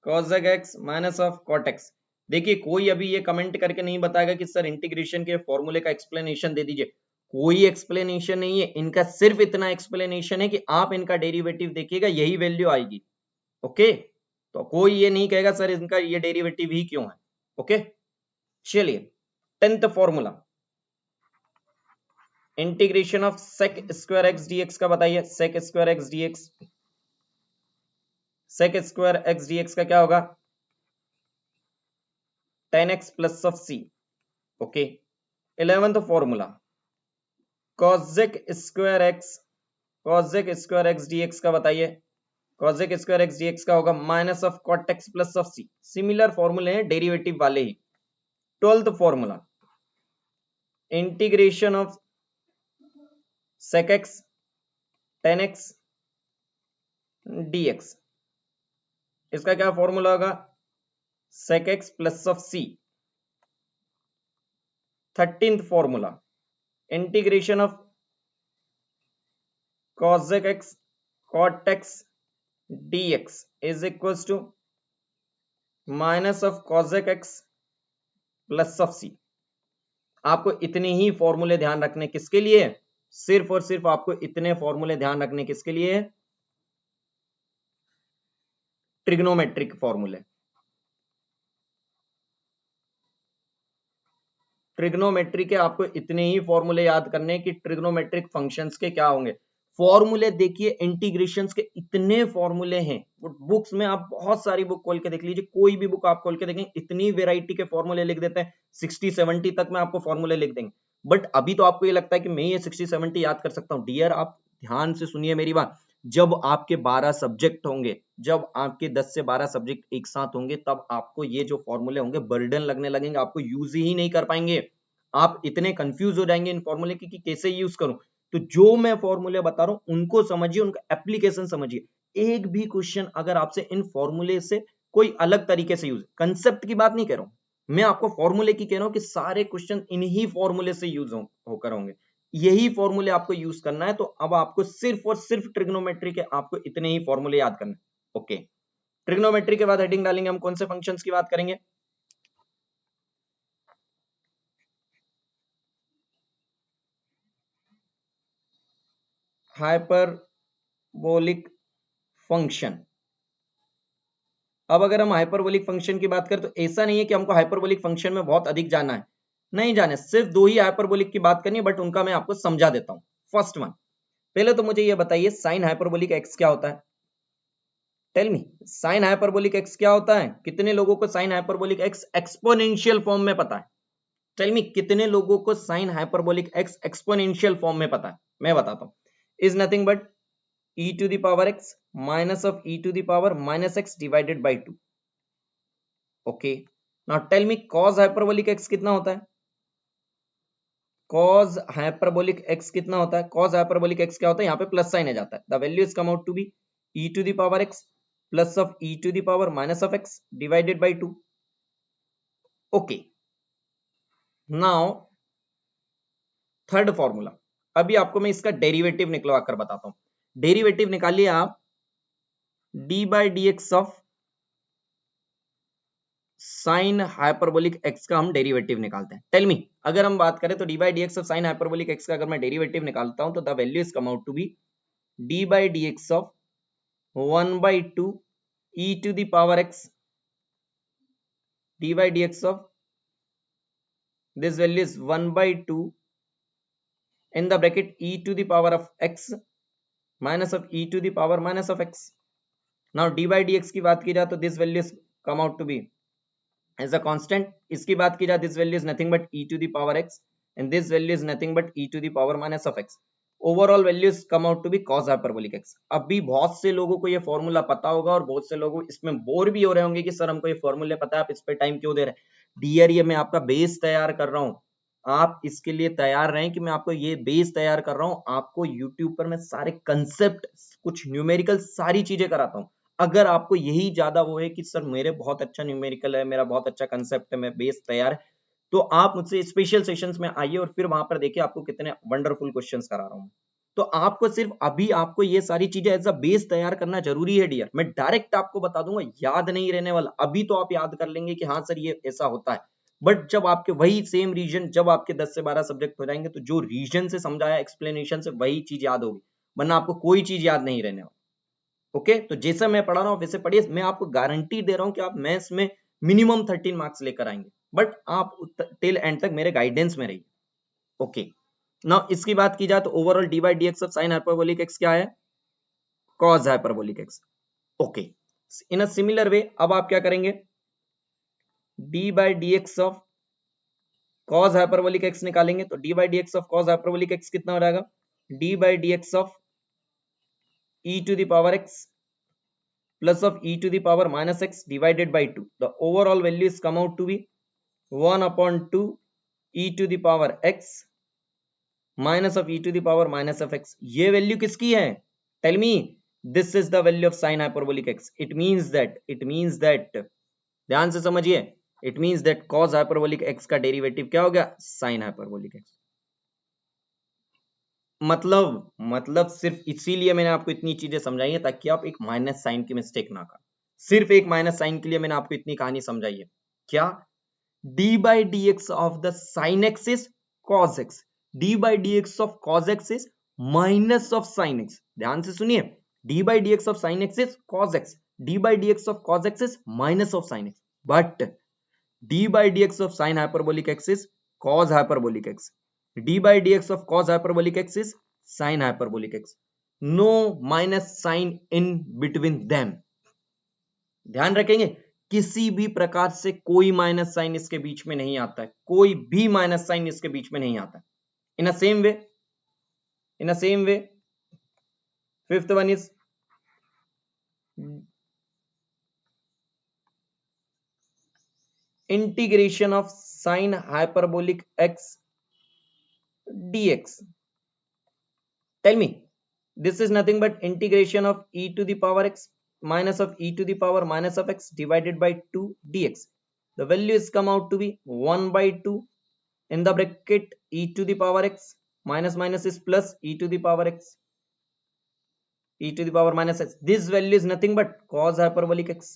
S1: cosec x minus of cot x। देखिए कोई अभी ये कमेंट करके नहीं बताएगा कि सर इंटीग्रेशन के फॉर्मूले का एक्सप्लेनेशन दे दीजिए, कोई एक्सप्लेनेशन नहीं है इनका, सिर्फ इतना एक्सप्लेनेशन है कि आप इनका डेरिवेटिव देखिएगा, यही वैल्यू आएगी। ओके, तो कोई ये नहीं कहेगा सर इनका ये डेरिवेटिव ही क्यों है। ओके, चलिए 10th formula, integration of sec square x dx का बताइए, sec square x dx, sec square x dx का क्या होगा? 10x plus of c। Okay, 11th formula, cosec square x dx का बताइए, cosec स्क्वायर x dx का होगा minus of cot x plus of c। Similar फॉर्मूले हैं, derivative वाले ही। 12th formula, integration of sec x 10x dx, इसका क्या formula होगा? sec x plus of c। 13th formula, integration of cosec x cot x dx is equal to minus of cosec x plus of c। आपको इतने ही फॉर्मूले ध्यान रखने, किसके लिए? सिर्फ और सिर्फ आपको इतने फॉर्मूले ध्यान रखने, किसके लिए? ट्रिग्नोमेट्रिक फॉर्मूले। ट्रिग्नोमेट्री के आपको इतने ही फॉर्मूले याद करने कि ट्रिग्नोमेट्रिक फंक्शंस के क्या होंगे फॉर्मूले। देखिए इंटीग्रेशंस के इतने फॉर्मूले हैं, बुक्स में आप बहुत सारी बुक खोल के देख लीजिए, कोई भी बुक आप खोल के देखें, इतनी वेराइटी के फॉर्मूले लिख देते हैं, 60-70 तक में आपको फॉर्मूले लिख देंगे। बट अभी तो आपको ये लगता है कि मैं ये 60-70 याद कर सकता हूँ। डियर आप ध्यान से सुनिए मेरी बात, जब आपके 12 सब्जेक्ट होंगे, जब आपके 10 से 12 सब्जेक्ट एक साथ होंगे, तब आपको ये जो फॉर्मूले होंगे बर्डन लगने लगेंगे, आपको यूज ही नहीं कर पाएंगे। आप इतने कंफ्यूज हो जाएंगे इन फॉर्मूले की कि कैसे यूज करूं। तो जो मैं फॉर्मूले बता रहा हूं उनको समझिए, उनका एप्लीकेशन समझिए। एक भी क्वेश्चन अगर आपसे इन फॉर्मूले से कोई अलग तरीके से यूज, कंसेप्ट की बात नहीं कह रहा हूं मैं, आपको फॉर्मूले की कह रहा हूं कि सारे क्वेश्चन इन्हीं फॉर्मूले से यूज होकर होंगे, यही फॉर्मूले आपको यूज करना है। तो अब आपको सिर्फ और सिर्फ ट्रिग्नोमेट्री के आपको इतने ही फॉर्मूले याद करने। ओके, ट्रिग्नोमेट्री के बाद हेडिंग डालेंगे हम कौन से फंक्शंस की बात करेंगे? Hyperbolic function. अब अगर हम हाइपरबोलिक फंक्शन की बात करें तो ऐसा नहीं है कि हमको हाइपरबोलिक फंक्शन में बहुत अधिक जाना है, नहीं जाने, सिर्फ दो ही हाइपरबोलिक की बात करनी है, बट उनका मैं आपको समझा देता हूं। फर्स्ट वन, पहले तो मुझे ये बताइए साइन हाइपरबोलिक एक्स क्या होता है? Tell me, sine hyperbolic x क्या होता है? कितने लोगों को sine hyperbolic x exponential form में पता है? टेल मी, कितने लोगों को sine hyperbolic x exponential form में पता है? मैं बताता हूं, is nothing but e to the power x minus of e to the power minus x divided by 2. Okay, now tell me cos hyperbolic x कितना होता है? cos hyperbolic x कितना होता है? cos hyperbolic x क्या होता है? यहाँ पे प्लस साइन आ जाता है। the value is come out to be e to the power x plus of e to the power minus of x divided by 2. Okay, now third formula, अभी आपको मैं इसका डेरिवेटिव निकलवा कर बताता हूं। डेरिवेटिव निकालिए आप d by dx of sine hyperbolic x का हम डेरिवेटिव निकालते हैं। टेल मी, अगर हम बात करें तो d by d x of sine hyperbolic x का अगर मैं डेरिवेटिव निकालता हूं तो the value is come out to be d by d x of 1/2 e to the power x, d by d x of this value is 1/2 in the bracket e to the power of x minus of e to the power minus of x। Now d by d x की बात की जाए तो this value is come out to be as a constant, इसकी बात की जाए this value is nothing but e to the power x and this value is nothing but e to the power minus of x. Overall values come out to be cos hyperbolic x. अभी बहुत से लोगों को ये formula पता होगा और बहुत से लोग इसमें बोर भी हो रहे होंगे कि सर हमको ये फॉर्मूले पता है, आप इस पे टाइम क्यों दे रहे हैं? डियर, ये मैं आपका बेस तैयार कर रहा हूँ, आप इसके लिए तैयार रहें कि मैं आपको ये बेस तैयार कर रहा हूँ। आपको यूट्यूब पर मैं सारे कंसेप्ट, कुछ न्यूमेरिकल, सारी चीजें कराता हूँ। अगर आपको यही ज्यादा वो है कि सर मेरे बहुत अच्छा न्यूमेरिकल है, मेरा बहुत अच्छा कंसेप्ट है, मैं बेस तैयार है, तो आप मुझसे स्पेशल सेशंस में आइए और फिर वहां पर देखिए आपको कितने वंडरफुल क्वेश्चंस करा रहा हूँ। तो आपको सिर्फ अभी आपको ये सारी चीजें एज अ बेस तैयार करना जरूरी है डियर। मैं डायरेक्ट आपको बता दूंगा, याद नहीं रहने वाला। अभी तो आप याद कर लेंगे कि हाँ सर ये ऐसा होता है, बट जब आपके वही सेम रीजन, जब आपके 10 से 12 सब्जेक्ट हो जाएंगे तो जो रीजन से समझाया, एक्सप्लेनेशन से, वही चीज याद होगी, वरना आपको कोई चीज याद नहीं रहने वाली। ओके, तो जैसा मैं पढ़ा रहा हूं वैसे पढ़िए। मैं आपको गारंटी दे रहा हूं कि आप मैथ्स में मिनिमम 13 मार्क्स लेकर आएंगे, बट आप टिल एंड तक मेरे गाइडेंस में रहिए। ओके, नाउ इसकी बात की जाए तो overall d by d x of sine hyperbolic x क्या है? Cos hyperbolic x. Okay, in a similar way अब आप क्या करेंगे? D by d x of cos hyperbolic x निकालेंगे तो d by d x of cos hyperbolic x कितना हो जाएगा? D by d x of e to the power x plus of e to the power minus x divided by 2. The overall value is come out to be 1 upon 2 e to the power x minus of e to the power minus of x. ये value किसकी है? Tell me. This is the value of sin hyperbolic x. It means that ध्यान से समझिए, it means that cos hyperbolic x का derivative क्या हो गया? sin hyperbolic x। मतलब सिर्फ इसीलिए मैंने आपको इतनी चीजें समझाई है ताकि आप एक माइनस साइन की मिस्टेक ना करें। सिर्फ एक माइनस साइन के लिए मैंने आपको इतनी कहानी समझाई है। क्या? D by d x of the sine x is cos x, D by d x of cos x is minus of sine x. ध्यान से सुनिए, D by d x of sine x is cos x, D by d x of cos x is minus of sine x, but D by d x of sine hyperbolic x is cos hyperbolic x, d by dx of cos hyperbolic x is sin hyperbolic x. No minus sign in between them. ध्यान रखेंगे, किसी भी प्रकार से कोई minus sign इसके बीच में नहीं आता है, कोई भी माइनस साइन इसके बीच में नहीं आता है। In a same way fifth one is integration of sine hyperbolic x dx. Tell me, this is nothing but integration of e to the power x minus of e to the power minus of x divided by 2 dx. The value is come out to be 1/2 in the bracket e to the power x minus minus is plus e to the power x, e to the power minus x. This value is nothing but cos hyperbolic x.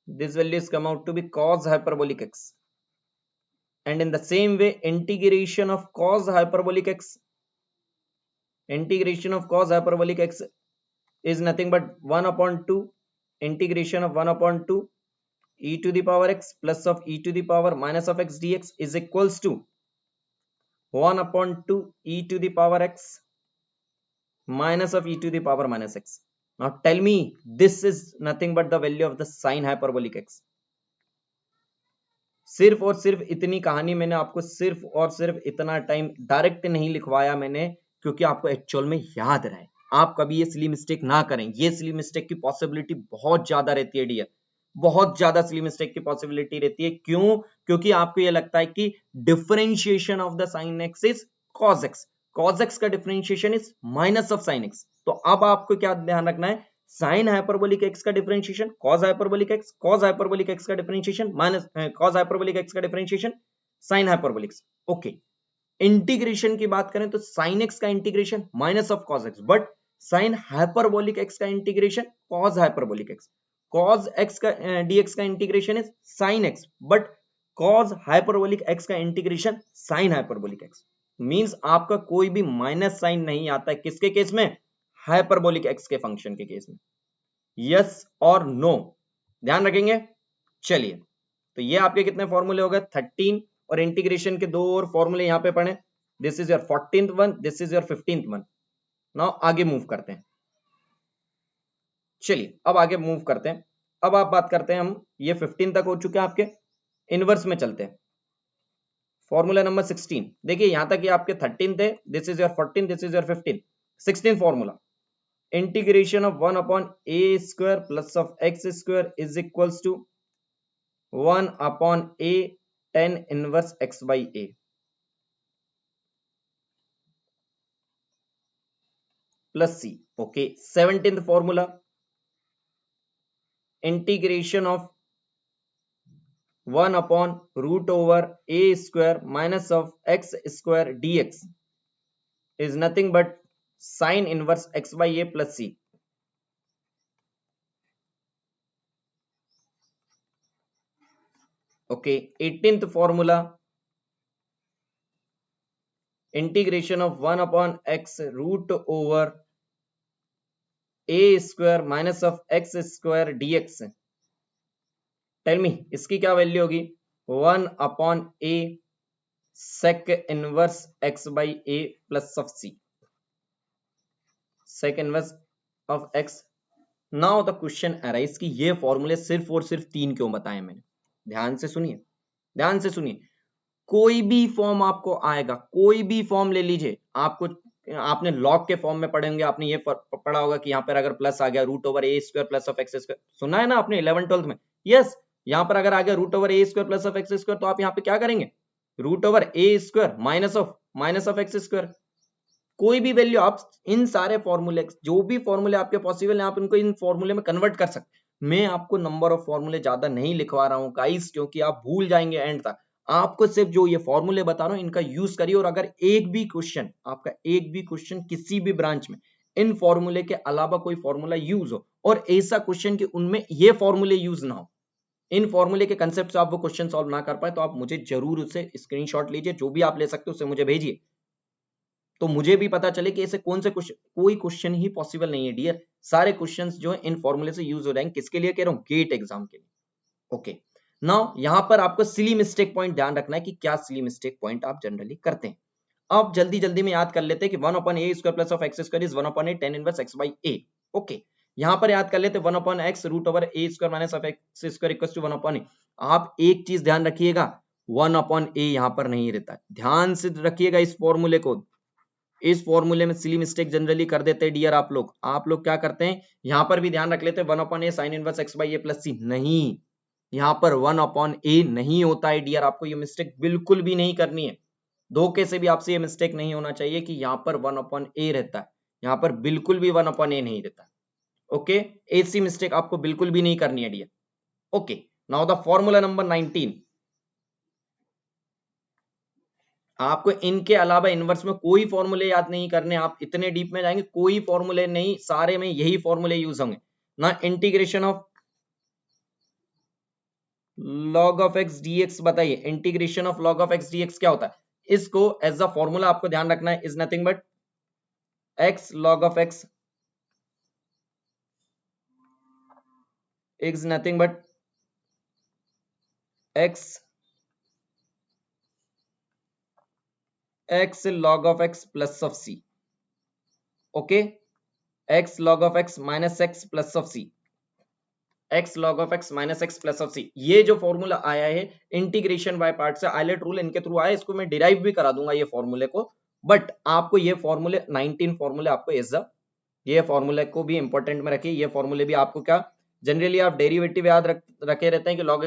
S1: This value is come out to be cos hyperbolic x. And in the same way, integration of cos hyperbolic x, integration of cos hyperbolic x is nothing but 1/2 integration of 1/2 e to the power x plus of e to the power minus of x dx is equals to 1 upon 2 e to the power x minus of e to the power minus x. Now tell me, this is nothing but the value of the sine hyperbolic x. सिर्फ और सिर्फ इतनी कहानी मैंने आपको सिर्फ और सिर्फ इतना टाइम डायरेक्ट नहीं लिखवाया मैंने, क्योंकि आपको एक्चुअल में याद रहे। आप कभी ये सिली मिस्टेक ना करें, ये सिली मिस्टेक की पॉसिबिलिटी बहुत ज्यादा रहती है डियर, बहुत ज्यादा सिली मिस्टेक की पॉसिबिलिटी रहती है। क्यों? क्योंकि आपको ये लगता है कि differentiation of the sine x is cos x, cos x का differentiation is minus of sine x. तो अब आपको क्या ध्यान रखना है, साइन हाइपरबोलिक एक्स का differentiation cos hyperbolic x, cos hyperbolic x का differentiation minus cos hyperbolic x का differentiation sine hyperbolic x. Okay, integration की बात करें तो साइन एक्स का integration minus of cos x, but sine hyperbolic x का integration cos hyperbolic x, cos x का dx का integration is sine x, but cos hyperbolic x का integration sine hyperbolic x. Means आपका कोई भी minus sign नहीं आता है किसके केस में, हाइपरबोलिक एक्स के फंक्शन के केस में। यस और नो, ध्यान रखेंगे। चलिए, तो ये आपके कितने फॉर्मूले हो गए, 13, और इंटीग्रेशन के दो और फॉर्मूले यहां पे पढ़े। This is your 14th one, this is your 15th one. Now आगे मूव करते हैं। चलिए अब आगे मूव करते हैं। अब आप बात करते हैं, हम ये 15 तक हो चुके हैं आपके, इनवर्स में चलते हैं। फॉर्मूला नंबर 16, देखिए यहां तक ये आपके 13 थे, this is your 14, this is your 15। 16 formula, integration of 1 upon a square plus of x square is equals to 1 upon a tan inverse x by a plus c। Okay, 17th formula, integration of 1 upon root over a square minus of x square dx is nothing but sine inverse x by a plus c। Okay, 18th formula, integration of 1 upon x root over a square minus of x square dx। Tell me इसकी क्या value होगी, 1 upon a sec inverse x by a plus of c, sec inverse of x। Now the question arise कि ये फॉर्मूले सिर्फ और सिर्फ 3 क्यों बताए मैंने। ध्यान से सुनिए, ध्यान से सुनिए। कोई भी फॉर्म आपको आएगा, कोई भी फॉर्म ले लीजिए, आपको आपने लॉग के फॉर्म में पढ़े होंगे, आपने ये पढ़ा होगा कि यहाँ पर अगर प्लस आ गया root over a square plus of x square, सुना है ना आपने 11th 12th में। यस, यहाँ पर अगर आ गया root over a square plus of x square, तो आप यहाँ पे क्या करेंगे, root over a square minus of x square. कोई भी वैल्यू आप इन सारे फॉर्मूले, जो भी फॉर्मूले आपके पॉसिबल है, आप इनको इन फॉर्मूले में कन्वर्ट कर सकते। मैं आपको नंबर ऑफ फॉर्मूले ज्यादा नहीं लिखवा रहा हूं गाइस, क्योंकि आप भूल जाएंगे एंड तक। आपको सिर्फ जो ये फॉर्मूले बता रहा हूं इनका यूज करिए, और अगर एक भी क्वेश्चन आपका, एक भी क्वेश्चन किसी भी ब्रांच में इन फॉर्मूले के अलावा कोई फॉर्मूला यूज हो, और ऐसा क्वेश्चन कि उनमें ये फॉर्मूले यूज ना हो, इन फॉर्मूले के कंसेप्ट से आप वो क्वेश्चन सॉल्व ना कर पाए, तो आप मुझे जरूर उसे स्क्रीनशॉट लीजिए, जो भी आप ले सकते हो उसे मुझे भेजिए, तो मुझे भी पता चले कि ऐसे कौन से क्वेश्चन, कोई क्वेश्चन ही पॉसिबल नहीं है डियर, सारे क्वेश्चंस जो है इन फॉर्मूले से यूज हो जाएंगे। किसके लिए कह रहा हूं, गेट एग्जाम के लिए। ओके, नाउ यहां पर आपको सिली मिस्टेक पॉइंट ध्यान रखना है कि क्या सिली मिस्टेक पॉइंट आप जनरली करते हैं। अब जल्दी जल्दी में याद कर लेते हैं कि 1 upon a square plus of x square is 1 upon a tan inverse x by a। Okay, यहां पर याद कर लेते हैं 1 upon x root over a square minus of x square equals to 1 upon a. आप एक चीज ध्यान रखिएगा, 1 अपॉन ए यहां पर नहीं रहता, ध्यान से रखिएगा इस फॉर्मूले को। इस फॉर्मूले में सिली मिस्टेक जनरली कर देते हैं डियर आप लोग क्या करते हैं, यहां पर भी ध्यान रख लेते हैं 1 upon a sine inverse x by a plus c. नहीं, यहां पर 1 अपॉन ए नहीं होता है डियर, आपको ये मिस्टेक बिल्कुल भी नहीं करनी है। धोखे से भी आपसे ये मिस्टेक नहीं होना चाहिए कि यहां पर 1 अपॉन ए रहता है, यहां पर बिल्कुल भी 1 अपॉन ए नहीं रहता। ओके, ऐसी मिस्टेक आपको बिल्कुल भी नहीं करनी है dear. Okay, now the formula number 19। आपको इनके अलावा इनवर्स में कोई फॉर्मूले याद नहीं करने, आप इतने डीप में जाएंगे कोई फॉर्मूले नहीं, सारे में यही फॉर्मूले यूज होंगे ना। Integration of log of x dx, बताइए integration of log of x dx क्या होता है। इसको एज अ फॉर्मूला आपको ध्यान रखना है, is nothing but x log of x is nothing but x log of x plus of c, okay, x log of x minus x plus of c, x log of x minus x plus of c, ये जो formula आया है integration by part से, islet rule इनके through आया, इसको मैं derive भी करा दूंगा ये फॉर्मूले को, बट आपको ये फॉर्मूले 19 फॉर्मूले आपको एज अ, ये फॉर्मूले को भी इंपॉर्टेंट में रखिए, ये फॉर्मूले भी आपको क्या, जनरली आप डेरिवेटिव याद रखे रहते हैं कि log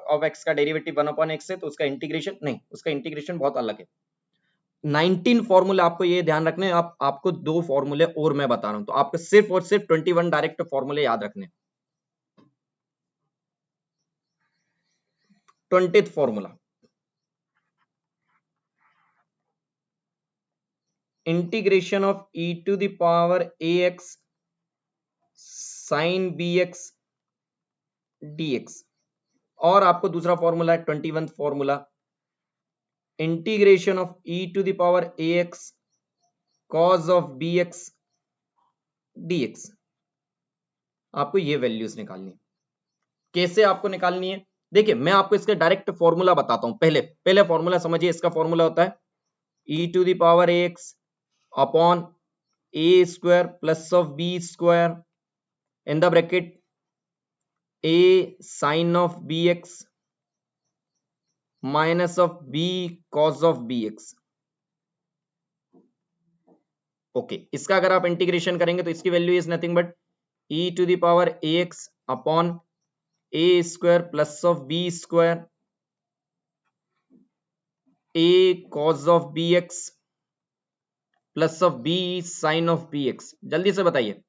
S1: ऑफ x का डेरिवेटिव 1/x है, तो उसका इंटीग्रेशन नहीं, उसका इंटीग्रेशन बहुत अलग है। 19 फॉर्मूले आपको ये ध्यान रखने, आपको दो फॉर्मूले और मैं बता रहा हूं, तो आपको सिर्फ और सिर्फ 21 डायरेक्ट फॉर्मूले याद रखने। 20th formula, integration of e to the power ax sin bx dx, और आपको दूसरा फॉर्मूला है 21th formula, integration of e to the power ax cos of bx dx। आपको ये वैल्यूज निकालनी है। कैसे आपको निकालनी है, देखिए मैं आपको इसका डायरेक्ट फॉर्मूला बताता हूं, पहले फॉर्मूला समझिए। इसका फॉर्मूला होता है e to the power ax upon a square plus of b square in the bracket a sin of bx minus of b cos of bx। Okay, इसका अगर आप इंटीग्रेशन करेंगे तो इसकी value is nothing but e to the power ax upon a square plus of b square a cos of bx plus of b sin of bx। जल्दी से बताइए,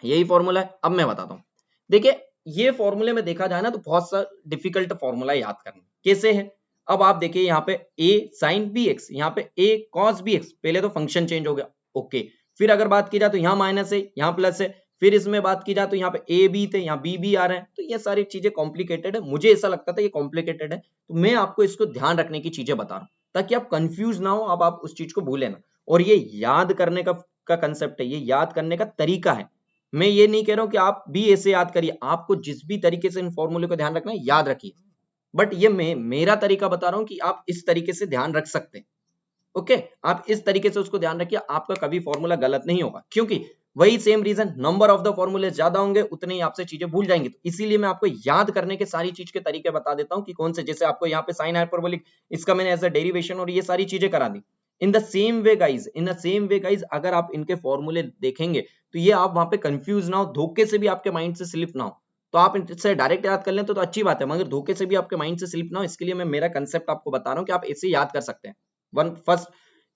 S1: यही फॉर्मूला है। अब मैं बताता हूं, देखिए ये फॉर्मूले में देखा जाए ना तो बहुत सा डिफिकल्ट फॉर्मूला याद करना, कैसे है। अब आप देखिए यहाँ पे a sin bx, यहाँ पे a cos bx, पहले तो फंक्शन चेंज हो गया, ओके। फिर अगर बात की जाए तो यहाँ माइनस है, यहाँ प्लस है, फिर इसमें बात की जाए तो यहाँ पे a b थे, यहाँ b भी आ रहे हैं, तो ये सारी चीजें कॉम्प्लिकेटेड है, मुझे ऐसा लगता था ये कॉम्प्लिकेटेड है, तो मैं आपको इसको ध्यान रखने की चीजें बता रहा हूँ ताकि आप कंफ्यूज ना हो, अब आप उस चीज को भूले ना। और ये याद करने का कंसेप्ट है, ये याद करने का तरीका है। मैं ये नहीं कह रहा हूं कि आप भी ऐसे याद करिए, आपको जिस भी तरीके से इन फॉर्मूले को ध्यान रखना है याद रखिए, बट ये मैं मेरा तरीका बता रहा हूं कि आप इस तरीके से ध्यान रख सकते हैं, ओके। आप इस तरीके से उसको ध्यान रखिए, आपका कभी फॉर्मूला गलत नहीं होगा, क्योंकि वही same reason, number of the फॉर्मूले ज्यादा होंगे उतने ही आपसे चीजें भूल जाएंगे, तो इसीलिए मैं आपको याद करने के सारी चीज के तरीके बता देता हूं कि कौन से, जैसे आपको यहाँ पे साइन हाइपरबोलिक, इसका मैंने एज अ डेरिवेशन और ये सारी चीजें करा दी। In the same way guys, अगर आप इनके फॉर्मूले देखेंगे तो ये आप वहां पे कंफ्यूज ना हो, धोखे से भी आपके माइंड से स्लिप ना हो, तो आप इनसे डायरेक्ट याद कर लें तो अच्छी बात है, मगर धोखे से भी आपके माइंड से स्लिप ना हो, इसके लिए मैं मेरा कंसेप्ट आपको बता रहा हूँ कि आप इसे याद कर सकते हैं। वन फर्स्ट,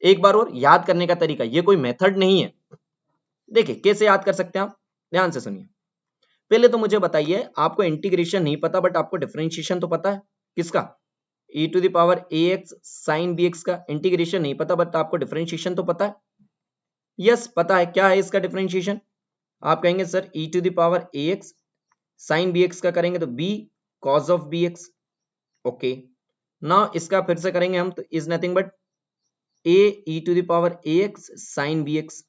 S1: एक बार और याद करने का तरीका, ये कोई मेथड नहीं है। देखिए कैसे याद कर सकते हैं आप, ध्यान से सुनिए। पहले तो मुझे बताइए, आपको इंटीग्रेशन नहीं पता बट आपको डिफरेंशिएशन तो पता है, किसका, e to the power ax sin bx का। इंटीग्रेशन नहीं पता बट आपको डिफरेंशिएशन तो पता है, यस पता है। क्या है इसका डिफरेंशिएशन, आप कहेंगे sir e to the power ax sin bx का करेंगे तो b cos of bx, okay. Now इसका फिर से करेंगे हम तो is nothing but a e to the power ax sin bx,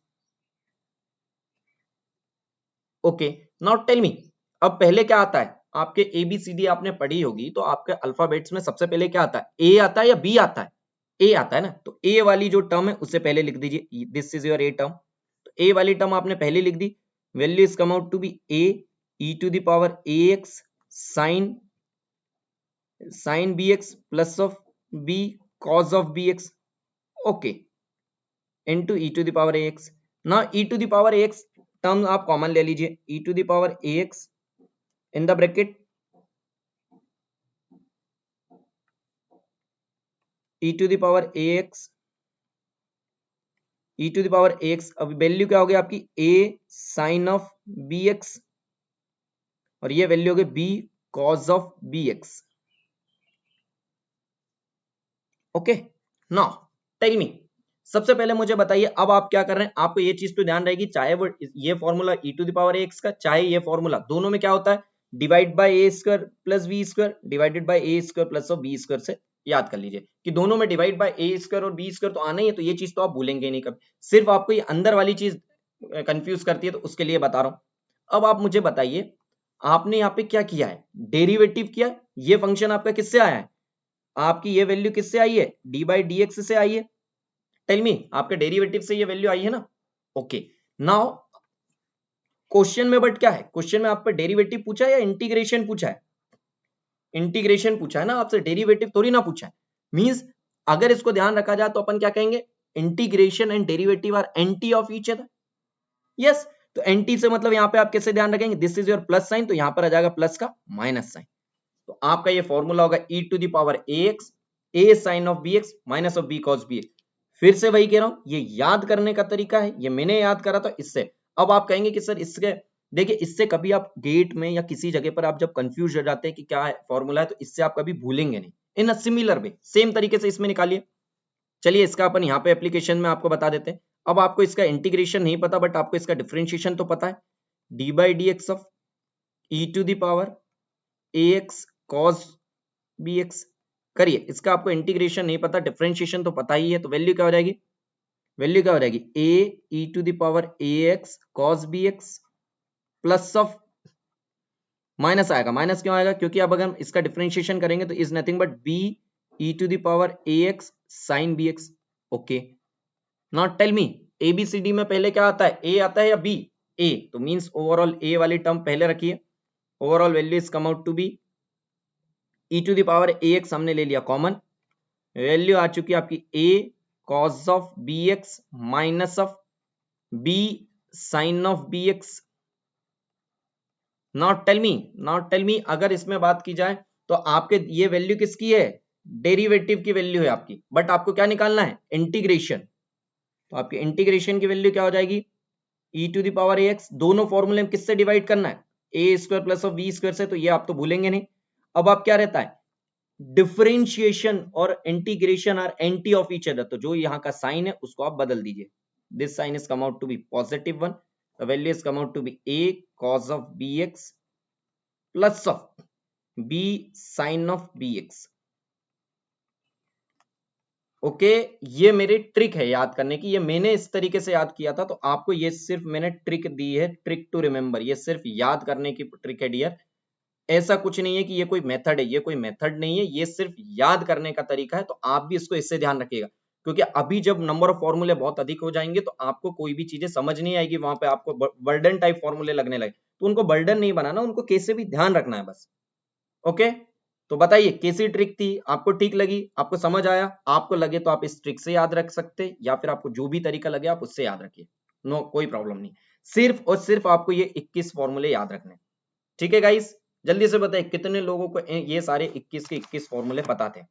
S1: okay. Now tell me, अब पहले क्या आता है, आपके ABCD आपने पढ़ी होगी तो आपके अल्फाबेट्स में सबसे पहले क्या आता है, ए आता है या बी आता है, ए आता है ना, तो ए वाली जो टर्म है उसे पहले लिख दीजिए, this is your a term, तो ए वाली टर्म आपने पहले लिख दी, value is come out to be a e to the power ax sin bx plus of b cos of bx, okay, into e to the power ax। ना e to the power ax term आप common ले लीजिए, e to the power ax in the bracket e to the power ax, e to the power ax, अब value क्या होगी आपकी a sin of bx और ये वैल्यू होगी b cos of bx, okay. Now tell me, सबसे पहले मुझे बताइए अब आप क्या कर रहे हैं, आपको ये चीज तो ध्यान रहेगी, चाहे वो ये formula e to the power ax का, चाहे ये फॉर्मूला, दोनों में क्या होता है, divide by a square plus b square divided bye a square plus of b square से याद कर लीजिए कि दोनों में डिवाइड बाय a स्क्वायर और b स्क्वायर तो आना ही है, तो ये चीज तो आप भूलेंगे नहीं कभी, सिर्फ आपको ये अंदर वाली चीज कंफ्यूज करती है, तो उसके लिए बता रहा हूं। अब आप मुझे बताइए आपने यहाँ पे क्या किया है, डेरिवेटिव किया। ये फंक्शन आपका किससे आया है, आपकी ये वैल्यू किससे आई है, डी बाई डी एक्स से आई है। टेल मी, आपके डेरिवेटिव से ये वैल्यू आई है ना। ओके, नाउ क्वेश्चन में बट क्या है, क्वेश्चन में आप पे डेरिवेटिव पूछा है या इंटीग्रेशन पूछा है, इंटीग्रेशन पूछा है ना आपसे, डेरिवेटिव थोड़ी ना पूछा है। मींस अगर इसको ध्यान रखा जाए तो अपन क्या कहेंगे, integration and derivative are anti of each other. Yes, तो एंटी से मतलब यहां पे आप कैसे ध्यान रखेंगे, this is your plus sign, तो यहां पर आ जाएगा प्लस का माइनस साइन। तो आपका ये फॉर्मूला होगा e to the power ax a sin of bx minus of b cos bx। फिर से वही कह रहा हूं, ये याद करने का तरीका है, ये मैंने याद करा था इससे। अब आप कहेंगे कि सर इसके, देखिए इससे कभी आप गेट में या किसी जगह पर आप जब कंफ्यूज हो जाते हैं कि क्या फॉर्मूला है, तो इससे आप कभी भूलेंगे नहीं। इन अ सिमिलर वे सेम तरीके से इसमें निकालिए। चलिए इसका अपन यहाँ पे एप्लीकेशन में आपको बता देते हैं। अब आपको इसका इंटीग्रेशन नहीं पता बट आपको इसका डिफरेंशिएशन तो पता है, d by d x of e to the power a x cos b x. करिए, इसका आपको इंटीग्रेशन नहीं पता, डिफरेंशिएशन तो पता ही है, तो वैल्यू क्या हो जाएगी, वैल्यू क्या हो जाएगी, a e to the power a x cos b x plus of, minus आएगा, माइनस क्यों आएगा, क्योंकि अब अगर हम इसका डिफरेंशिएशन करेंगे तो is nothing but b e to the power a x sine b x. Okay, not tell me ABCD में पहले क्या आता है, ए आता है या बी, ए, तो मींस ओवरऑल ए वाली टर्म पहले रखिए। Overall value is come out to be e to the power a x हमने ले लिया कॉमन, वैल्यू आ चुकी है आपकी a cos of b x minus of b sine of b x. Not tell me अगर इसमें बात की जाए तो आपके ये वैल्यू किसकी है, डेरिवेटिव की वैल्यू है आपकी, बट आपको क्या निकालना है, इंटीग्रेशन। तो आपकी इंटीग्रेशन की वैल्यू क्या हो जाएगी, e to the power a x, दोनों फॉर्मूले में किससे डिवाइड करना है, a square plus of b square से, तो ये आप तो भूलेंगे नहीं। अब आप क्या रहता है, डिफरेंशिएशन और integration are anti of each other, तो जो यहाँ का साइन है उसको आप बदल दीजिए। This sign is come out to be positive one, the value is come out to be a cos of bx plus of b sin of bx। Okay, ये मेरी ट्रिक है याद करने की, ये मैंने इस तरीके से याद किया था, तो आपको ये सिर्फ मैंने ट्रिक दी है, ट्रिक टू रिमेंबर, ये सिर्फ याद करने की ट्रिक है डियर। ऐसा कुछ नहीं है कि ये कोई मेथड है, ये कोई मेथड नहीं है, ये सिर्फ याद करने का तरीका है। तो आप भी इसको इससे ध्यान रखिएगा, क्योंकि अभी जब नंबर ऑफ फॉर्मूले बहुत अधिक हो जाएंगे तो आपको कोई भी चीजें समझ नहीं आएगी, वहां पे आपको बर्डन टाइप फॉर्मूले लगने लगे, तो उनको बर्डन नहीं बनाना, उनको कैसे भी ध्यान रखना है बस। ओके, तो बताइए कैसी ट्रिक थी, आपको ठीक लगी, आपको समझ आया, आपको लगे तो आप इस ट्रिक से याद रख सकते, या फिर आपको जो भी तरीका लगे आप उससे याद रखिए, नो कोई प्रॉब्लम नहीं। सिर्फ और सिर्फ आपको ये 21 फॉर्मूले याद रखने, ठीक है गाइस। जल्दी से बताइए कितने लोगों को ये सारे 21 के 21 फॉर्मूले पता थे,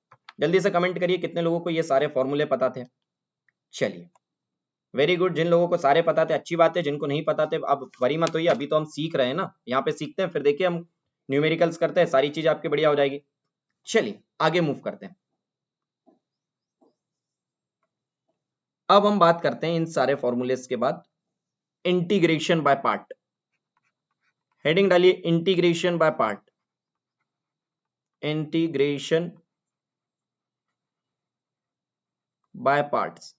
S1: जल्दी से कमेंट करिए कितने लोगों को ये सारे फॉर्मूले पता थे। चलिए वेरी गुड, जिन लोगों को सारे पता थे अच्छी बात है, जिनको नहीं पता थे अब वरी मत होइए, अभी तो हम सीख रहे हैं ना, यहाँ पे सीखते हैं, फिर देखिए हम न्यूमेरिकल्स करते हैं, सारी चीज आपकी बढ़िया हो जाएगी। चलिए आगे मूव करते हैं। अब हम बात करते हैं इन सारे फॉर्मूलेस के बाद इंटीग्रेशन बाय पार्ट। हेडिंग डालिए integration by part, integration by parts.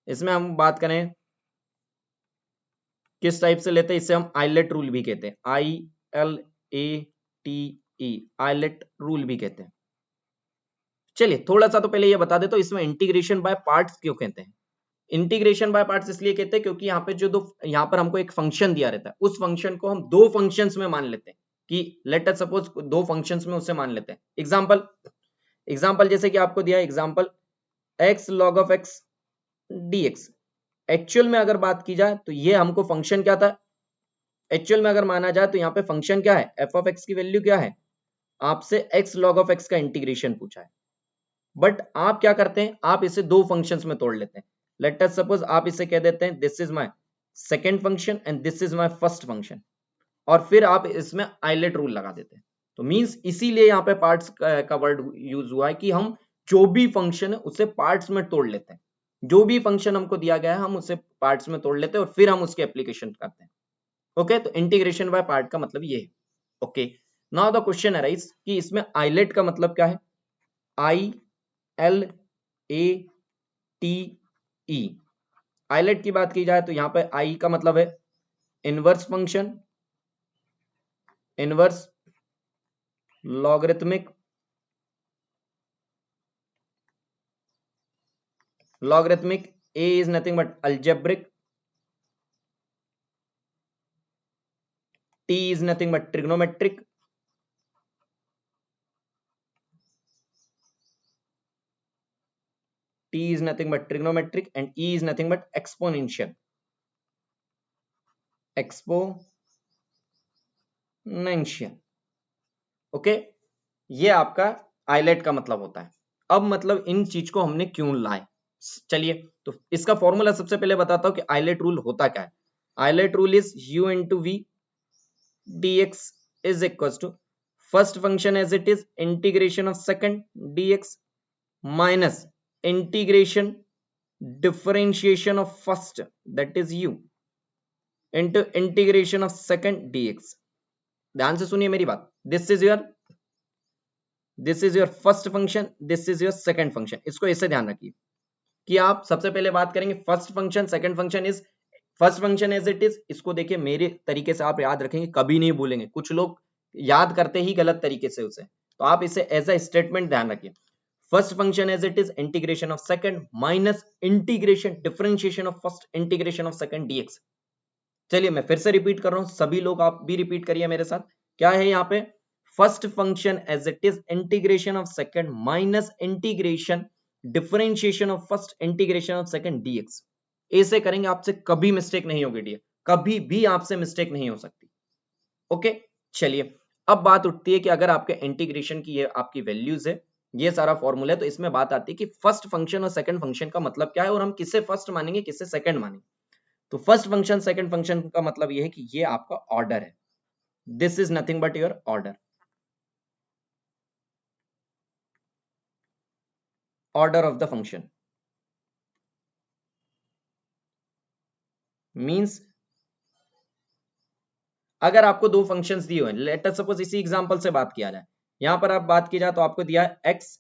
S1: इसमें हम बात करें किस टाइप से लेते हैं, इसे हम आइलेट रूल भी कहते हैं, ILATE, आइलेट रूल भी कहते हैं। चलिए थोड़ा सा तो पहले ये बता देता हूं, इसमें इंटीग्रेशन बाय पार्ट्स क्यों कहते हैं। इंटीग्रेशन बाय पार्ट्स इसलिए कहते हैं क्योंकि यहाँ पे जो दो, यहाँ पर हमको एक फंक्शन दिया रहता है, उस फंक्शन को हम दो फंक्शंस में मान लेते हैं, कि लेट अस सपोज दो फंक्शंस में उसे मान लेते हैं। एग्जांपल जैसे कि आपको दिया example x log of x dx। Actual में अगर बात की जाए तो ये हमको फंक्शन क्या था, एक्चुअल में अगर माना जाए तो यहाँ पे फंक्शन क्या है, f of x की वैल्यू क्या है, आपसे x log of x का इंटीग्रेशन पूछा है। बट आप क्या करते हैं, आप इसे दो फंक्शंस में तोड़ लेते हैं। लेट अस सपोज आप इसे कह देते हैं this is my second function and this is my first function, और फिर आप इसमें आइलेट रूल लगा देते हैं। तो मींस इसीलिए यहाँ पे पार्ट्स का वर्ड यूज हुआ है कि हम जो भी फंक्शन है उसे पार्ट्स में तोड़ लेते हैं, जो भी फंक्शन हमको दिया गया है हम उसे पार्ट्स में तोड़ लेते हैं और फिर हम उसके एप्लीकेशन करते हैं। ओके, तो इंटीग्रेशन बाय पार्ट का मतलब ये है। Okay, now the question arise कि इसमें आइलेट का मतलब क्या है, ILATE, आइलेट की बात की जाए तो यहाँ पे आई का मतलब है inverse function, inverse logarithmic, logarithmic. A is nothing but algebraic, T is nothing but trigonometric, T is nothing but trigonometric, and E is nothing but exponential, exponential. Okay, ये आपका आइलेट का मतलब होता है। अब मतलब इन चीज को हमने क्यों लाए, चलिए तो इसका फॉर्मूला सबसे पहले बताता हूं कि आइलेट रूल होता क्या है। ILATE rule is u into v dx is equals to first function as it is integration of second dx minus integration differentiation of first, that is u, into integration of second dx. ध्यान से सुनिए मेरी बात, this is your first function, this is your second function. इसको ऐसे ध्यान रखिए कि आप सबसे पहले बात करेंगे first function, second function is first function as it is. इसको देखिए मेरे तरीके से आप याद रखेंगे, कभी नहीं भूलेंगे, कुछ लोग याद करते ही गलत तरीके से उसे, तो आप इसे एज अ स्टेटमेंट ध्यान रखिए। First function as it is integration of second minus integration differentiation of first integration of second dx. चलिए मैं फिर से रिपीट कर रहा हूं, सभी लोग आप भी रिपीट करिए मेरे साथ। क्या है यहाँ पे, first function as it is integration of second minus integration differentiation of first integration of second dx. ऐसे करेंगे आपसे कभी मिस्टेक नहीं होगी डियर, कभी भी आपसे मिस्टेक नहीं हो सकती। ओके, चलिए अब बात उठती है कि अगर आपके इंटीग्रेशन की ये आपकी वैल्यूज है, ये सारा फॉर्मूला है, तो इसमें बात आती है कि फर्स्ट फंक्शन और सेकंड फंक्शन का मतलब क्या है और हम किसे फर्स्ट मानेंगे किसे सेकंड मानेंगे। तो फर्स्ट फंक्शन सेकंड फंक्शन का मतलब ये है कि ये आपका ऑर्डर है, this is nothing but your order, order of the function means अगर आपको दो फंक्शंस दिए हुए हैं, लेट अस सपोज इसी एग्जांपल से बात किया जाए, यहां पर आप बात की जाए तो आपको दिया है x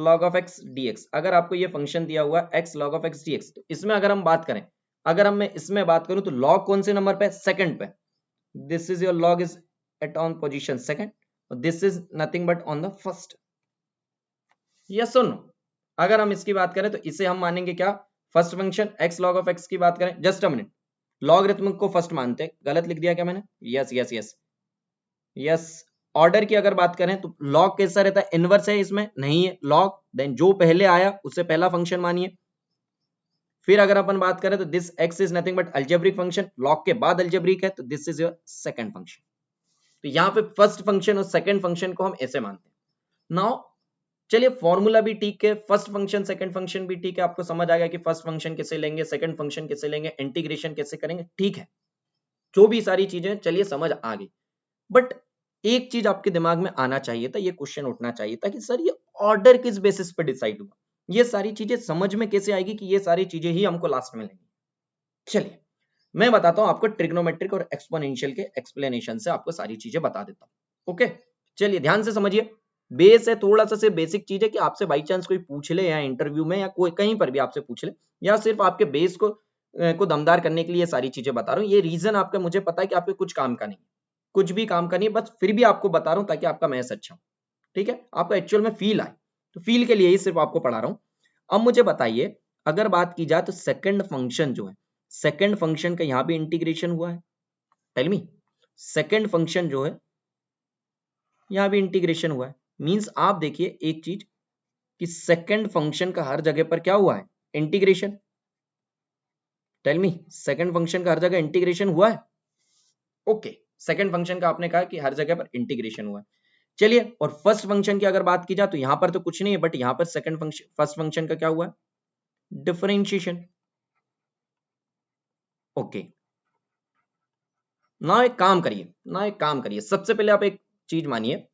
S1: log of x dx। अगर आपको ये फंक्शन दिया हुआ है x log of x dx, तो इसमें अगर हम बात करें, अगर हम मैं इसमें बात करूं तो log कौन से नंबर पे, सेकंड पे, this is your log is at on position second, this is nothing but on the first. Yes और नो? अगर हम इसकी बात करें तो इसे हम मानेंगे क्या, first function x log of x की बात करें, जस्ट अ मिनट, लॉगरिथमिक को फर्स्ट मानते, गलत लिख दिया क्या मैंने, yes yes yes yes. Order की अगर बात करें तो लॉग कैसा रहता है, इनवर्स है, इसमें नहीं है लॉग, देन जो पहले आया उसे पहला फंक्शन मानिए। फिर अगर अपन बात करें तो this x is nothing but algebraic function, log के बाद अलजेब्रिक है, तो this is your second function. तो यहाँ पे फर्स्ट फंक्शन और सेकंड फंक्शन को हम ऐसे मानते हैं। नाउ चलिए फॉर्मूला भी ठीक है, फर्स्ट फंक्शन सेकंड फंक्शन भी ठीक है, आपको समझ आ गया कि फर्स्ट फंक्शन कैसे लेंगे, सेकंड फंक्शन कैसे लेंगे, इंटीग्रेशन कैसे करेंगे, ठीक है, जो भी सारी चीजें चलिए समझ आ गई। बट एक चीज आपके दिमाग में आना चाहिए था, ये क्वेश्चन उठना चाहिए था कि सर ये ऑर्डर किस बेसिस पे डिसाइड हुआ, ये सारी चीजें समझ में कैसे आएगी कि ये सारी चीजें ही हमको लास्ट में लेंगी। चलिए मैं बताता हूं आपको, ट्रिग्नोमेट्रिक और एक्सपोनेंशियल के एक्सप्लेनेशन से आपको सारी चीजें बता देता हूं। ओके चलिए ध्यान से समझिए, बेस है, थोड़ा सा से बेसिक चीज है कि आपसे बाई चांस कोई पूछ ले या इंटरव्यू में या कोई कहीं पर भी आपसे पूछ ले, या सिर्फ आपके बेस को दमदार करने के लिए ये सारी चीजें बता रहा हूँ। ये रीजन आपका मुझे पता है कि आपके कुछ काम का नहीं, कुछ भी काम का नहीं, बस फिर भी आपको बता रहा हूं ताकि आपका मैथ्स अच्छा हो, ठीक है, आपको एक्चुअल में फील आए, तो फील के लिए ही सिर्फ आपको पढ़ा रहा हूं। अब मुझे बताइए, अगर बात की जाए तो सेकंड फंक्शन जो है, सेकंड फंक्शन का यहां भी इंटीग्रेशन हुआ है, टेल मी, सेकंड फंक्शन जो है यहां भी इंटीग्रेशन हुआ है, मींस आप देखिए एक चीज कि सेकंड फंक्शन का हर जगह पर क्या हुआ है, integration. Tell me, second function का हर जगह इंटीग्रेशन हुआ है, ओके, सेकंड फंक्शन का आपने कहा कि हर जगह पर इंटीग्रेशन हुआ है। चलिए और फर्स्ट फंक्शन की अगर बात की जाए तो यहां पर तो कुछ नहीं है, बट यहां पर सेकंड फंक्शन फर्स्ट फंक्शन का क्या हुआ है, डिफरेंशिएशन। ओके ना एक काम करिए, सबसे पहले आप एक चीज मानिए,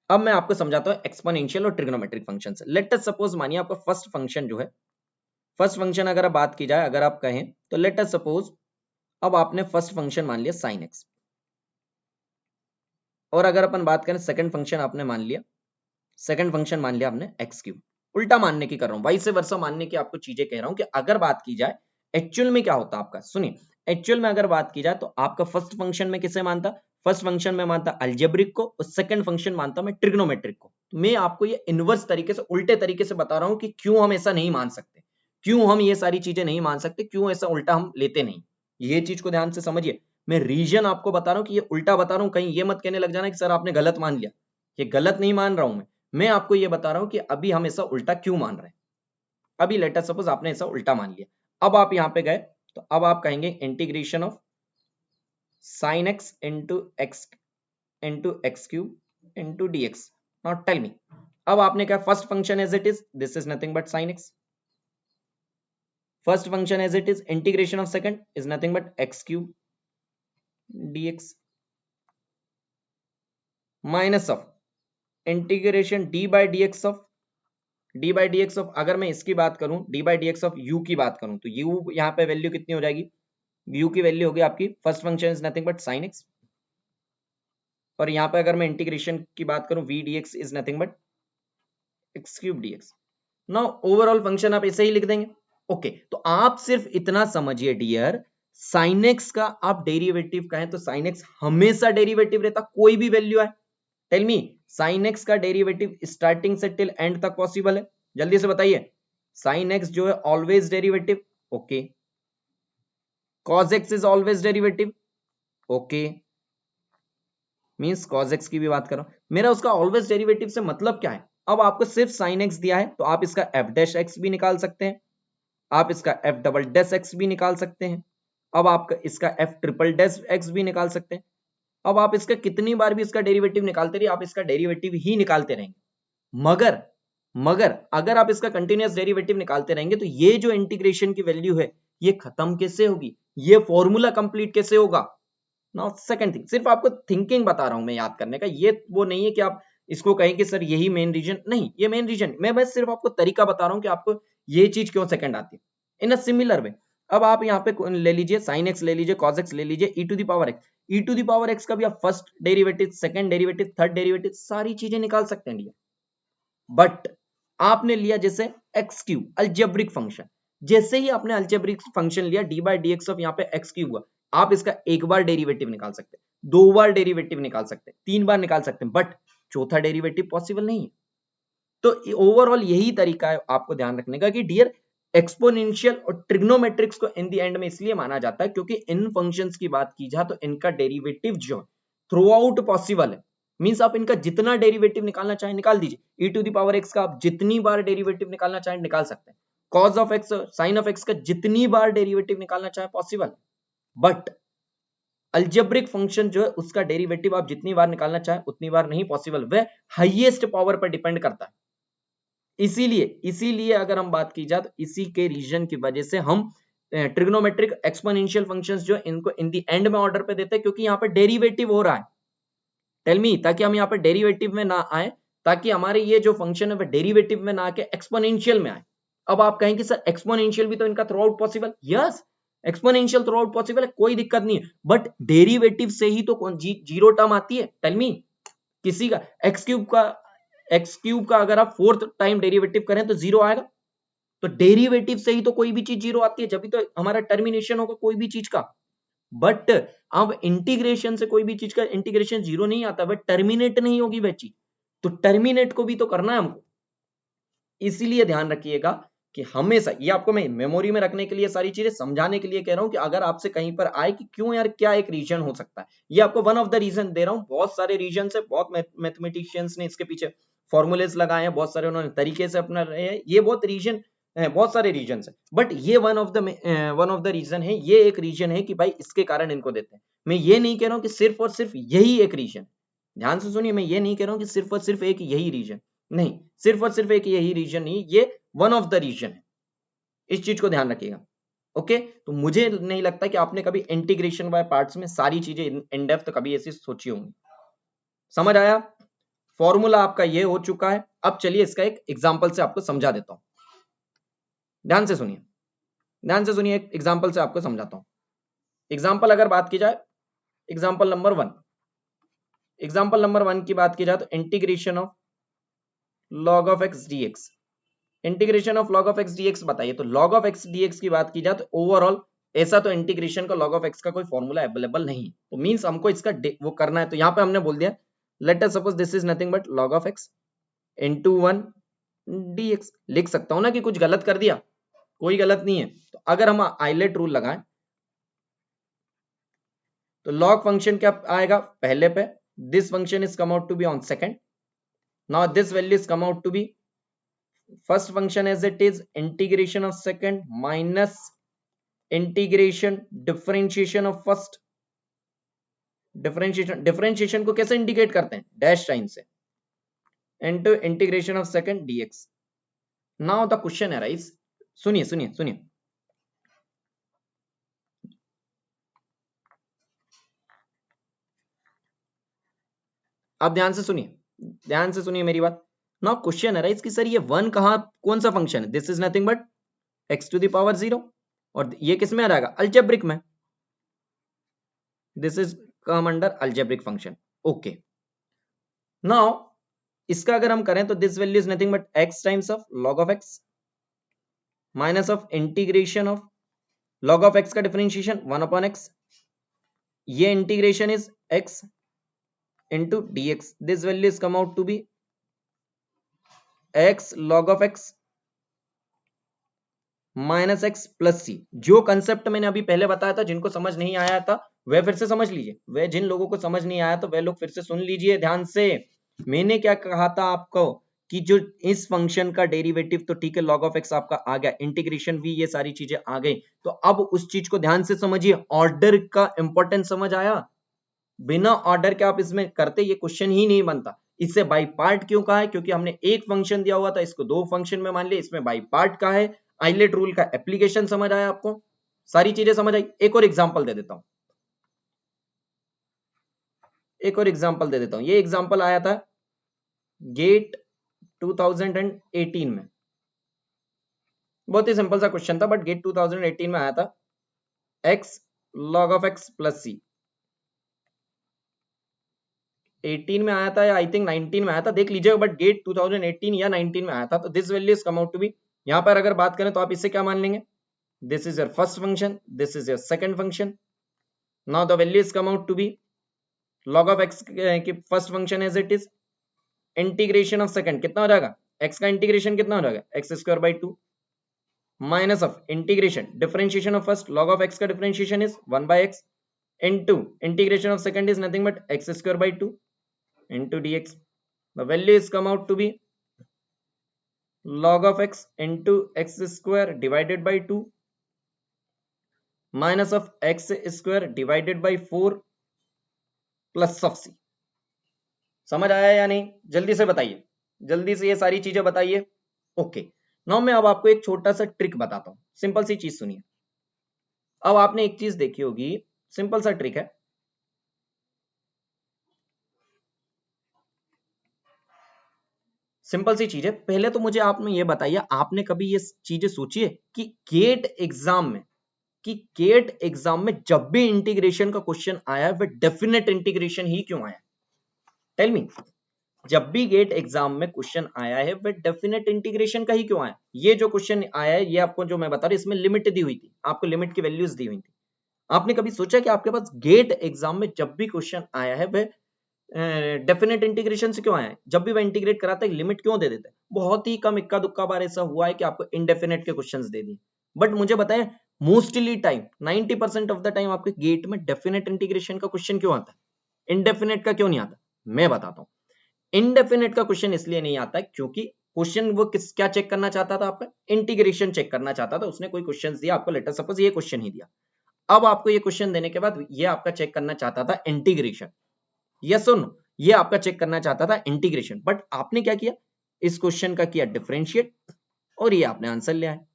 S1: अब मैं आपको समझाता हूं एक्सपोनेंशियल और ट्रिग्नोमेट्रिक फंक्शन से। लेट अस सपोज मानिए आपका फर्स्ट फंक्शन जो है, फर्स्ट फंक्शन अगर बात की जाए, अगर आप कहें तो लेट अस सपोज अब आपने फर्स्ट फंक्शन मान लिया साइन एक्स, और अगर अपन बात करें सेकंड फंक्शन आपने मान लिया, सेकंड फंक्शन मान लिया आपने एक्स क्यूब। उल्टा मानने की कर रहा हूं, वाइस वर्सा मानने की आपको चीजें कह रहा हूं कि अगर बात की जाए एक्चुअल में क्या होता आपका, सुनिए, एक्चुअल में अगर बात की जाए तो आपका फर्स्ट फंक्शन में किसे मानता, फर्स्ट फंक्शन में मानता अलजेब्रिक को और सेकंड फंक्शन मानता मैं ट्रिग्नोमेट्रिक को। तो मैं आपको ये इनवर्स तरीके से, उल्टे तरीके से बता रहा हूं कि क्यों हम ऐसा नहीं मान सकते, क्यों हम ये सारी चीजें नहीं मान सकते, क्यों ऐसा उल्टा हम लेते नहीं। ये चीज को ध्यान से समझिए, मैं रीजन आपको बता रहा हूं कि ये उल्टा बता रहा हूं, कहीं ये मत कहने लग जाना कि सर आपने गलत मान लिया। ये गलत नहीं मान रहा हूं मैं आपको ये बता रहा हूं कि अभी हम ऐसा उल्टा क्यों मान रहे हैं। अभी लेट अस सपोज आपने ऐसा उल्टा मान लिया, अब आप यहां पे गए तो अब आप कहेंगे integration of sin x into x cube into dx। Now tell me, अब आपने कहा first function as it is, this is nothing but sin x, first function as it is, integration of second is nothing but x cube dx minus of integration d by dx of अगर मैं इसकी बात करूं d by dx ऑफ u की बात करूं तो u यहां पे वैल्यू कितनी हो जाएगी, u की वैल्यू होगी आपकी first function is nothing but sin x, और यहां पे अगर मैं इंटीग्रेशन की बात करूं v dx is nothing but x cube dx। Now overall function आप ऐसे ही लिख देंगे। ओके तो आप सिर्फ इतना समझिए डियर, sin x का आप डेरिवेटिव कहें तो sin x हमेशा डेरिवेटिव रहता, कोई भी वैल्यू है। टेल मी, sin x का डेरिवेटिव स्टार्टिंग से टिल एंड तक पॉसिबल है, जल्दी से बताइए। sin x जो है always derivative, okay. cos x is always derivative, okay. Means cos x की भी बात करो, मेरा उसका ऑलवेज डेरिवेटिव से मतलब क्या है। अब आपको सिर्फ sin x दिया है तो आप इसका f डैश x भी निकाल सकते हैं, आप इसका f डबल डैश x भी निकाल सकते हैं, अब आपका इसका f ट्रिपल डैश x भी निकाल सकते हैं। अब आप इसका कितनी बार भी इसका डेरिवेटिव निकालते रहिए, आप इसका डेरिवेटिव ही निकालते रहेंगे। मगर मगर अगर आप इसका कंटिन्यूअस डेरिवेटिव निकालते रहेंगे तो ये जो इंटीग्रेशन की वैल्यू है ये खत्म कैसे होगी, ये फॉर्मूला कंप्लीट कैसे होगा। नाउ सेकंड थिंग, सिर्फ आपको थिंकिंग बता रहा हूं मैं याद करने का, ये वो नहीं है कि आप इसको कहें कि सर यही मेन रीजन नहीं, ये मेन रीजन मैं बस सिर्फ आपको तरीका बता रहा हूं कि आपको ये चीज क्यों सेकंड आती है। इन अ सिमिलर वे अब आप यहाँ पे ले लीजिए sin x ले लीजिए, cos x ले लीजिए, e to the power x, e to the power x का भी आप first derivative, second derivative, third derivative सारी चीजें निकाल सकते हैं। बट आपने लिया जैसे x क्यूब अलजेब्रिक फंक्शन, जैसे ही आपने अलजेब्रिक फंक्शन लिया d by d x of यहाँ पे x क्यूब हुआ, आप इसका एक बार डेरिवेटिव निकाल सकते हैं, दो बार डेरिवेटिव निकाल सकते हैं, तीन बार निकाल सकते हैं, बट चौथा डेरिवेटिव पॉसिबल नहीं है। तो ओवरऑल यही तरीका है आपको ध्यान रखने का कि डियर एक्सपोनेंशियल और ट्रिग्नोमेट्रिक्स को इन द एंड में इसलिए माना जाता है क्योंकि इन फंक्शंस की बात की जाए तो इनका डेरिवेटिव जो थ्रू आउट पॉसिबल है। मींस आप इनका जितना डेरिवेटिव निकालना चाहें निकाल दीजिए, e to the power x का आप जितनी बार डेरिवेटिव निकालना चाहें निकाल सकते हैं, cos of x, sin of x का जितनी बार डेरिवेटिव निकालना चाहें पॉसिबल। बट अलजेब्रिक फंक्शन जो है उसका डेरिवेटिव आप जितनी बार निकालना चाहें उतनी बार नहीं पॉसिबल, वह हाईएस्ट पावर पर डिपेंड करता है। इसीलिए अगर हम बात की जाए तो इसी के रीजन की वजह से हम ट्रिग्नोमेट्रिक एक्सपोनेंशियल फंक्शंस जो इनको इन दी एंड में ऑर्डर पे देते हैं, क्योंकि यहाँ पे डेरिवेटिव हो रहा है। टेल मी, ताकि हम यहाँ पे डेरिवेटिव में ना आए, ताकि हमारे ये जो फंक्शन है वो डेरिवेटिव में ना आके एक्सपोनेंशियल में आए। अब आप कहेंगे सर एक्सपोनेंशियल भी तो इनका through out possible, yes exponential through out possible है, कोई दिक्कत नहीं है, बट डेरिवेटिव से ही तो जीरो टर्म आती है। टेल मी, किसी का एक्स क्यूब का अगर आप फोर्थ टाइम डेरिवेटिव करें तो जीरो आएगा, तो डेरिवेटिव से ही तो कोई भी चीज जीरो आती है, जब भी तो हमारा टर्मिनेशन होगा कोई भी चीज का। बट अब इंटीग्रेशन से कोई भी चीज का इंटीग्रेशन जीरो नहीं आता, बट टर्मिनेट नहीं होगी वह चीज, तो टर्मिनेट को भी तो करना है हमको। इसीलिए ध्यान रखिएगा कि हमेशा, ये आपको मैं मेमोरी में रखने के लिए सारी चीजें समझाने के लिए कह रहा हूं कि अगर आपसे कहीं पर आए कि क्यों यार क्या एक रीजन हो सकता है, ये आपको वन ऑफ द रीजन दे रहा हूं। बहुत सारे रीजन है, बहुत मैथमेटिशियंस ने इसके पीछे फॉर्मूलेस लगाए हैं, बहुत सारे उन्होंने तरीके से अपना रहे हैं, ये बहुत सारे रीजन है, बट ये वन ऑफ द रीजन है, ये एक रीजन है कि भाई इसके कारण इनको देते हैं। मैं ये नहीं कह रहा हूं कि सिर्फ और सिर्फ यही एक रीजन, ध्यान से सुनिए, मैं ये नहीं कह रहा हूं कि सिर्फ और सिर्फ एक यही रीजन, नहीं, सिर्फ और सिर्फ एक यही रीजन नहीं, ये वन ऑफ द रीजन है, इस चीज को ध्यान रखिएगा। ओके, तो मुझे नहीं लगता कि आपने कभी इंटीग्रेशन बाय पार्ट्स में सारी चीजें इन डेप्थ कभी ऐसी सोची होंगी। समझ आया? फॉर्मूला आपका ये हो चुका है। अब चलिए इसका एक एग्जांपल से आपको समझा देता हूं, ध्यान से सुनिए, ध्यान से सुनिए, एक एग्जांपल से आपको समझाता हूं। एग्जांपल अगर बात की जाए, एग्जांपल नंबर 1, एग्जांपल नंबर 1 की बात की जाए तो integration of log of x dx, integration of log of x dx बताइए। तो log of x dx की बात की जाए तो ओवरऑल ऐसा तो इंटीग्रेशन का log of x का कोई फॉर्मूला अवेलेबल नहीं, तो मींस हमको इसका वो करना है। तो यहाँ पे हमने बोल दिया late us suppose this is nothing but log of x into 1 dx। लिख सकता हूं ना कि कुछ गलत कर दिया, कोई गलत नहीं है। तो अगर हम आइलेट रूल लगाएं तो log फंक्शन क्या आएगा पहले पे, this function is come out to be on second, now this value is come out to be first function as it is integration of second minus integration differentiation of first। Differentiation को कैसे indicate करते हैं, dash sign से, into integration of second dx। Now the question arise, सुनिए सुनिए सुनिए, आप ध्यान से सुनिए मेरी बात। नाउ क्वेश्चन अराइज कि सर ये वन कहां, कौन सा फंक्शन है, this is nothing but x to the power 0, और ये किस में आ जाएगा अल्जेब्रिक में, this is come under algebraic function. Okay, now इसका अगर हम करें तो this value is nothing but x times of log of x minus of integration of log of x का डिफरेंशिएशन 1/x, ये integration is x into dx, this value is come out to be x log of x minus x plus c. जो concept मैंने अभी पहले बताया था, जिनको समझ नहीं आया था वह फिर से समझ लीजिए, वह जिन लोगों को समझ नहीं आया तो वह लोग फिर से सुन लीजिए ध्यान से। मैंने क्या कहा था आपको कि जो इस फंक्शन का डेरिवेटिव तो ठीक है log of x आपका आ गया, इंटीग्रेशन भी, ये सारी चीजें आ गई। तो अब उस चीज को ध्यान से समझिए, ऑर्डर का इंपॉर्टेंस समझ आया। बिना ऑर्डर के आप इसमें करते ये क्वेश्चन ही नहीं बनता। इससे बाई पार्ट क्यों कहा है, क्योंकि हमने एक फंक्शन दिया हुआ था, इसको दो फंक्शन में मान लिया, इसमें बाई पार्ट का है। आइलेट रूल का एप्लीकेशन समझ आया आपको, सारी चीजें समझ आई। एक और एग्जांपल दे देता हूं, ये एग्जांपल आया था गेट 2018 में, बहुत ही सिंपल सा क्वेश्चन था, बट गेट 2018 में आया था x log of x plus c. 18 में आया था या आई थिंक 19 में आया था, देख लीजिएगा, बट गेट 2018 या 19 में आया था। तो this value is come out to be, यहां पर अगर बात करें तो आप इससे क्या मान लेंगे, this is your first function, this is your second function. Now the value is come out to be log of x की first function as it is, integration of second कितना हो जाएगा, x का इंटीग्रेशन कितना हो जाएगा x² 2 minus of integration differentiation of first, log of x का differentiation is 1/x into integration of second is nothing but x² 2 into dx। the value is come out to be log of x into x square divided by 2 minus of x square divided by 4 plus of c। समझ आया या नहीं, जल्दी से बताइए, जल्दी से ये सारी चीजें बताइए। ओके, नाउ मैं अब आपको एक छोटा सा ट्रिक बताता हूं, सिंपल सी चीज सुनिए। अब आपने एक चीज देखी होगी, सिंपल सा ट्रिक है, सिंपल सी चीज है। पहले तो मुझे आपने ये बताइए, आपने कभी ये चीजें सोची है कि गेट एग्जाम में जब भी इंटीग्रेशन का क्वेश्चन आया है वह डेफिनेट इंटीग्रेशन ही क्यों आया, टेल मी। जब भी गेट एग्जाम में क्वेश्चन आया है वह डेफिनेट इंटीग्रेशन का ही क्यों आया। ये जो क्वेश्चन आया है, ये आपको जो मैं बता रहा हूं, इसमें लिमिट दी हुई थी, आपको लिमिट की वैल्यूज दी हुई थी। आपने कभी सोचा कि आपके पास गेट एग्जाम में जब भी क्वेश्चन आया है वह डेफिनेट इंटीग्रेशन से क्यों आया है, जब भी वह इंटीग्रेट कराता है लिमिट क्यों दे देता है। बहुत ही कम इक्का दुक्का बार ऐसा हुआ है कि आपको इनडेफिनेट के क्वेश्चंस दे दिए, बट मुझे बताएं mostly time 90% of the time आपके गेट में डेफिनेट इंटीग्रेशन का क्वेश्चन क्यों आता है, इनडेफिनेट का क्यों नहीं आता। मैं बताता हूं, इनडेफिनेट का क्वेश्चन इसलिए नहीं आता है क्योंकि क्वेश्चन वो क्या चेक करना चाहता था, आपका इंटीग्रेशन चेक करना चाहता था। उसने कोई क्वेश्चन दिया आपको, लेटर सपोज ये क्वेश्चन ही दिया, अब आपको ये क्वेश्चन देने के बाद ये आपका चेक करना चाहता था इंटीग्रेशन, यस और नो, ये आपका चेक करना चाहता था इंटीग्रेशन, बट आपने क्या किया, इस क्वेश्चन का किया डिफरेंशिएट और ये आपने आंसर लिया है।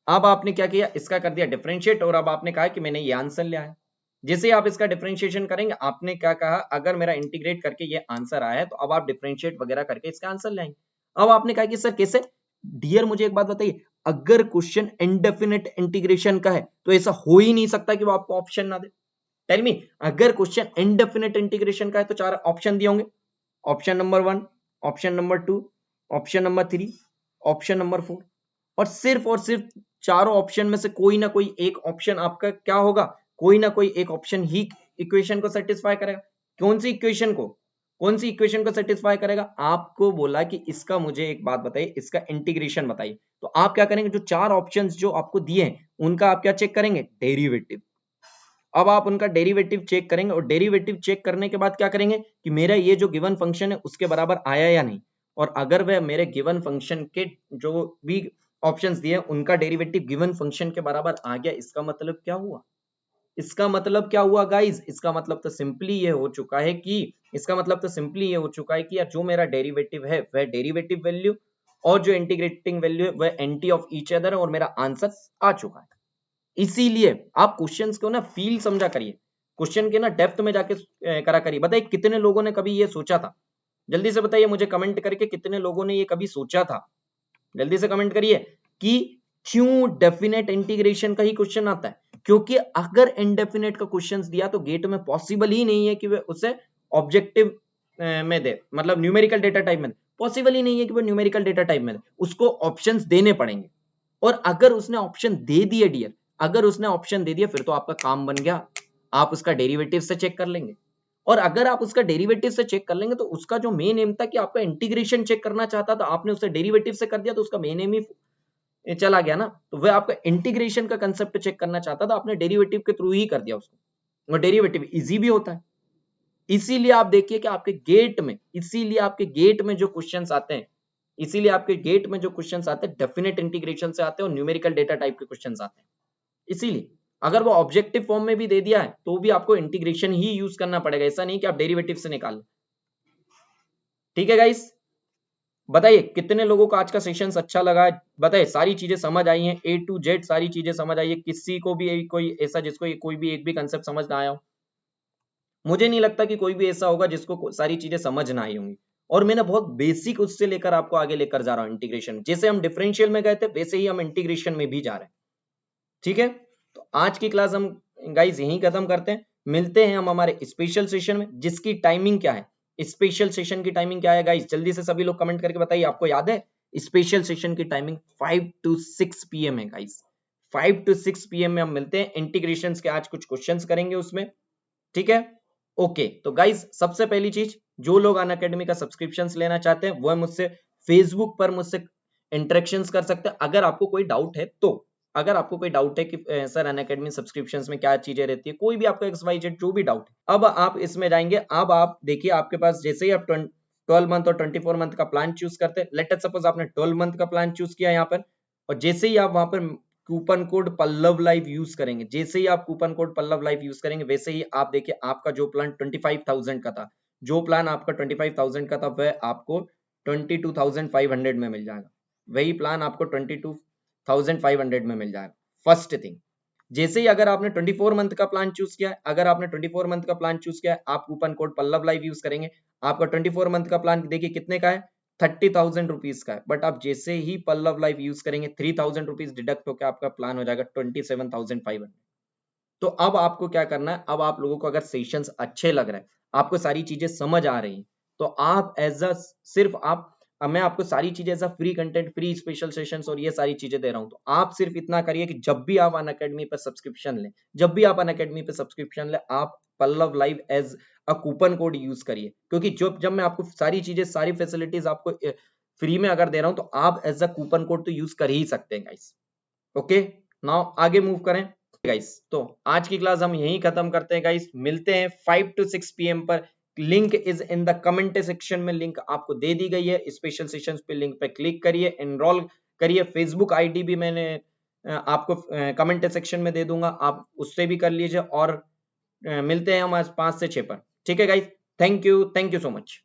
S1: अब आपने क्या किया, इसका कर दिया डिफरेंशिएट और अब आपने कहा कि मैंने ये आंसर लिया है। जैसे आप इसका डिफरेंशिएशन करेंगे, आपने क्या कहा, अगर मेरा इंटीग्रेट करके ये आंसर आया है तो अब आप डिफरेंशिएट वगैरह करके इसका आंसर लाएंगे। अब आपने कहा कि सर कैसे, डियर मुझे एक बात बताइए, अगर क्वेश्चन इनडेफिनेट इंटीग्रेशन का है तो ऐसा हो ही नहीं सकता कि वो आपको ऑप्शन ना दे। टेल मी, अगर क्वेश्चन इनडेफिनेट इंटीग्रेशन का है तो 4 ऑप्शन दिए होंगे, option number 1, option number 2, option number 3, option number 4, और सिर्फ चारों ऑप्शन में से कोई ना कोई एक ऑप्शन आपका क्या होगा, कोई ना कोई एक ऑप्शन ही इक्वेशन को सेटिस्फाई करेगा। कौन सी इक्वेशन को, कौन सी इक्वेशन को सेटिस्फाई करेगा? आपको बोला कि इसका मुझे एक बात बताइए, इसका इंटीग्रेशन बताइए, तो आप क्या करेंगे, जो 4 ऑप्शंस जो आपको दिए हैं उनका आप क्या चेक करेंगे, डेरिवेटिव। अब आप उनका डेरिवेटिव चेक करेंगे और डेरिवेटिव चेक करने के बाद क्या करेंगे कि मेरा ये जो गिवन फंक्शन है उसके बराबर आया या नहीं, और अगर वह मेरे गिवन फंक्शन के जो भी ऑप्शंस दिए उनका डेरिवेटिव गिवन फंक्शन के बराबर आ गया, इसका मतलब क्या हुआ, इसका मतलब क्या हुआ गाइस, इसका मतलब तो सिंपली ये हो चुका है कि यार जो मेरा डेरिवेटिव है वह डेरिवेटिव वैल्यू और जो इंटीग्रेटिंग वैल्यू है वह एंटी ऑफ ईच अदर है, और मेरा आंसर आ चुका है। इसीलिए आप क्वेश्चंस को ना फील समझा करिए, क्वेश्चन के ना डेप्थ में जाके करा करिए। बताइए कितने लोगों ने कभी ये सोचा था, जल्दी से बताइए मुझे कमेंट करके, कितने लोगों ने ये कभी सोचा था, जल्दी से कमेंट करिए कि क्यों डेफिनेट इंटीग्रेशन का ही क्वेश्चन आता है। क्योंकि अगर इनडेफिनेट का क्वेश्चन दिया तो गेट में पॉसिबल ही नहीं है कि वह उसे ऑब्जेक्टिव में दे, मतलब न्यूमेरिकल डेटा टाइप में, पॉसिबल ही नहीं है कि वो न्यूमेरिकल डेटा टाइप में दे, उसको ऑप्शंस देने पड़ेंगे। और अगर उसने ऑप्शन दे दिए डियर, अगर उसने ऑप्शन दे दिया फिर तो आपका काम बन गया, आप उसका डेरिवेटिव से चेक कर लेंगे। और अगर आप उसका डेरिवेटिव से चेक कर लेंगे तो उसका जो मेन एम था कि आपका इंटीग्रेशन चेक करना चाहता था, आपने उसे डेरिवेटिव से कर दिया तो उसका मेन एम ही चला गया ना। तो वह आपका इंटीग्रेशन का कंसेप्ट चेक करना चाहता था, आपने डेरिवेटिव के थ्रू ही कर दिया उसको, और डेरिवेटिव इजी भी होता है। इसीलिए आप देखिए कि आपके गेट में, इसीलिए आपके गेट में जो क्वेश्चंस आते हैं, इसीलिए आपके गेट में जो क्वेश्चंस आते हैं डेफिनेट इंटीग्रेशन से आते हैं और न्यूमेरिकल डेटा टाइप के क्वेश्चंस आते हैं। इसीलिए अगर वो ऑब्जेक्टिव फॉर्म में भी दे दिया है तो भी आपको इंटीग्रेशन ही यूज करना पड़ेगा, ऐसा नहीं कि आप डेरिवेटिव से निकाल लें। ठीक है गाइस, बताइए कितने लोगों को आज का सेशन अच्छा लगा है, बताइए सारी चीजें समझ आई हैं, A to Z सारी चीजें समझ आई है, किसी को भी कोई ऐसा जिसको कोई भी एक भी कंसेप्ट समझ ना आया हो? मुझे नहीं लगता कि कोई भी ऐसा होगा जिसको सारी चीजें समझ ना आई होंगी। और मैंने बहुत बेसिक उससे लेकर आपको आगे लेकर जा रहा हूं इंटीग्रेशन, जैसे हम डिफरेंशियल में गए थे वैसे ही हम इंटीग्रेशन में भी जा रहे हैं। ठीक है, तो आज की क्लास हम गाइस यहीं खत्म करते हैं, मिलते हैं हम हमारे स्पेशल सेशन में, जिसकी टाइमिंग क्या है, स्पेशल सेशन की टाइमिंग क्या है गाइस, जल्दी से सभी लोग कमेंट करके बताइए, आपको याद है? स्पेशल सेशन की टाइमिंग 5 to 6 PM है गाइस, 5 to 6 PM में हम मिलते हैं, इंटीग्रेशन के आज कुछ क्वेश्चंस करेंगे उसमें। ठीक है, ओके। तो गाइस सबसे पहली चीज, जो लोग अनअकैडमी का सब्सक्रिप्शन लेना चाहते हैं वो मुझसे फेसबुक पर मुझसे इंटरेक्शंस कर सकते हैं, अगर आपको कोई डाउट है तो। अगर आपको कोई डाउट है कि सर अनअकैडमी सब्सक्रिप्शंस में क्या चीजें रहती है, कोई भी आपका XYZ जो भी डाउट है, अब आप इसमें जाएंगे। अब आप देखिए आपके पास जैसे ही आप 12 मंथ और 24 मंथ का प्लान चूज करते हैं, लेट अस सपोज आपने 12 मंथ का प्लान चूज किया यहाँ पर, और जैसे ही आप वहां पर coupon code Pallav live use करेंगे, जैसे ही आप coupon code Pallav live use करेंगे वैसे ही आप देखिए आपका जो प्लान 25,000 का था, जो प्लान आपका 25,000 का था वह आपको 22,500 में मिल जाएगा, वही प्लान आपको 22,500 में मिल जाएगा। फर्स्ट थिंग, जैसे ही अगर आपने 24 मंथ का प्लान चूज किया है, अगर आपने 24 मंथ का प्लान चूज किया है, आप coupon code Pallav live use करेंगे, आपका 24 मंथ का प्लान देखिए कितने का है, 30,000 रुपीज का है, बट आप जैसे ही पल्लव लाइव यूज करेंगे 3,000 रुपीज डिडक्ट होकर आपका प्लान हो जाएगा 27,500। तो अब आपको क्या करना है, अब आप लोगों को अगर सेशंस अच्छे लग रहे हैं, आपको सारी चीजें समझ आ रही हैं, तो आप एज अ सिर्फ आप, मैं आपको सारी चीजें as a free content, free special sessions और ये सारी चीजें दे रहा हूं, तो आप सिर्फ इतना करिए कि जब भी आप अनअकैडमी पर सब्सक्रिप्शन लें, जब भी आप अनअकैडमी पर सब्सक्रिप्शन लें, आप Pallav live as a coupon code use करिए, क्योंकि जब मैं आपको सारी चीजें, सारी फैसिलिटीज आपको फ्री में अगर दे रहा हूं तो आप एज अ कूपन कोड तो यूज कर ही सकते हैं गाइस। ओके, नाउ आगे मूव करें गाइस। तो आज की क्लास हम यहीं खत्म करते हैं गाइस, मिलते हैं 5 to 6 PM पर। Link is in the comment section में, लिंक आपको दे दी गई है, स्पेशल सेशंस पे लिंक पे क्लिक करिए, एनरोल करिए। फेसबुक आईडी भी मैंने आपको कमेंट सेक्शन में दे दूंगा, आप उससे भी कर लीजिए, और मिलते हैं हम आज 5 से 6 पर। ठीक है guys, thank you so much.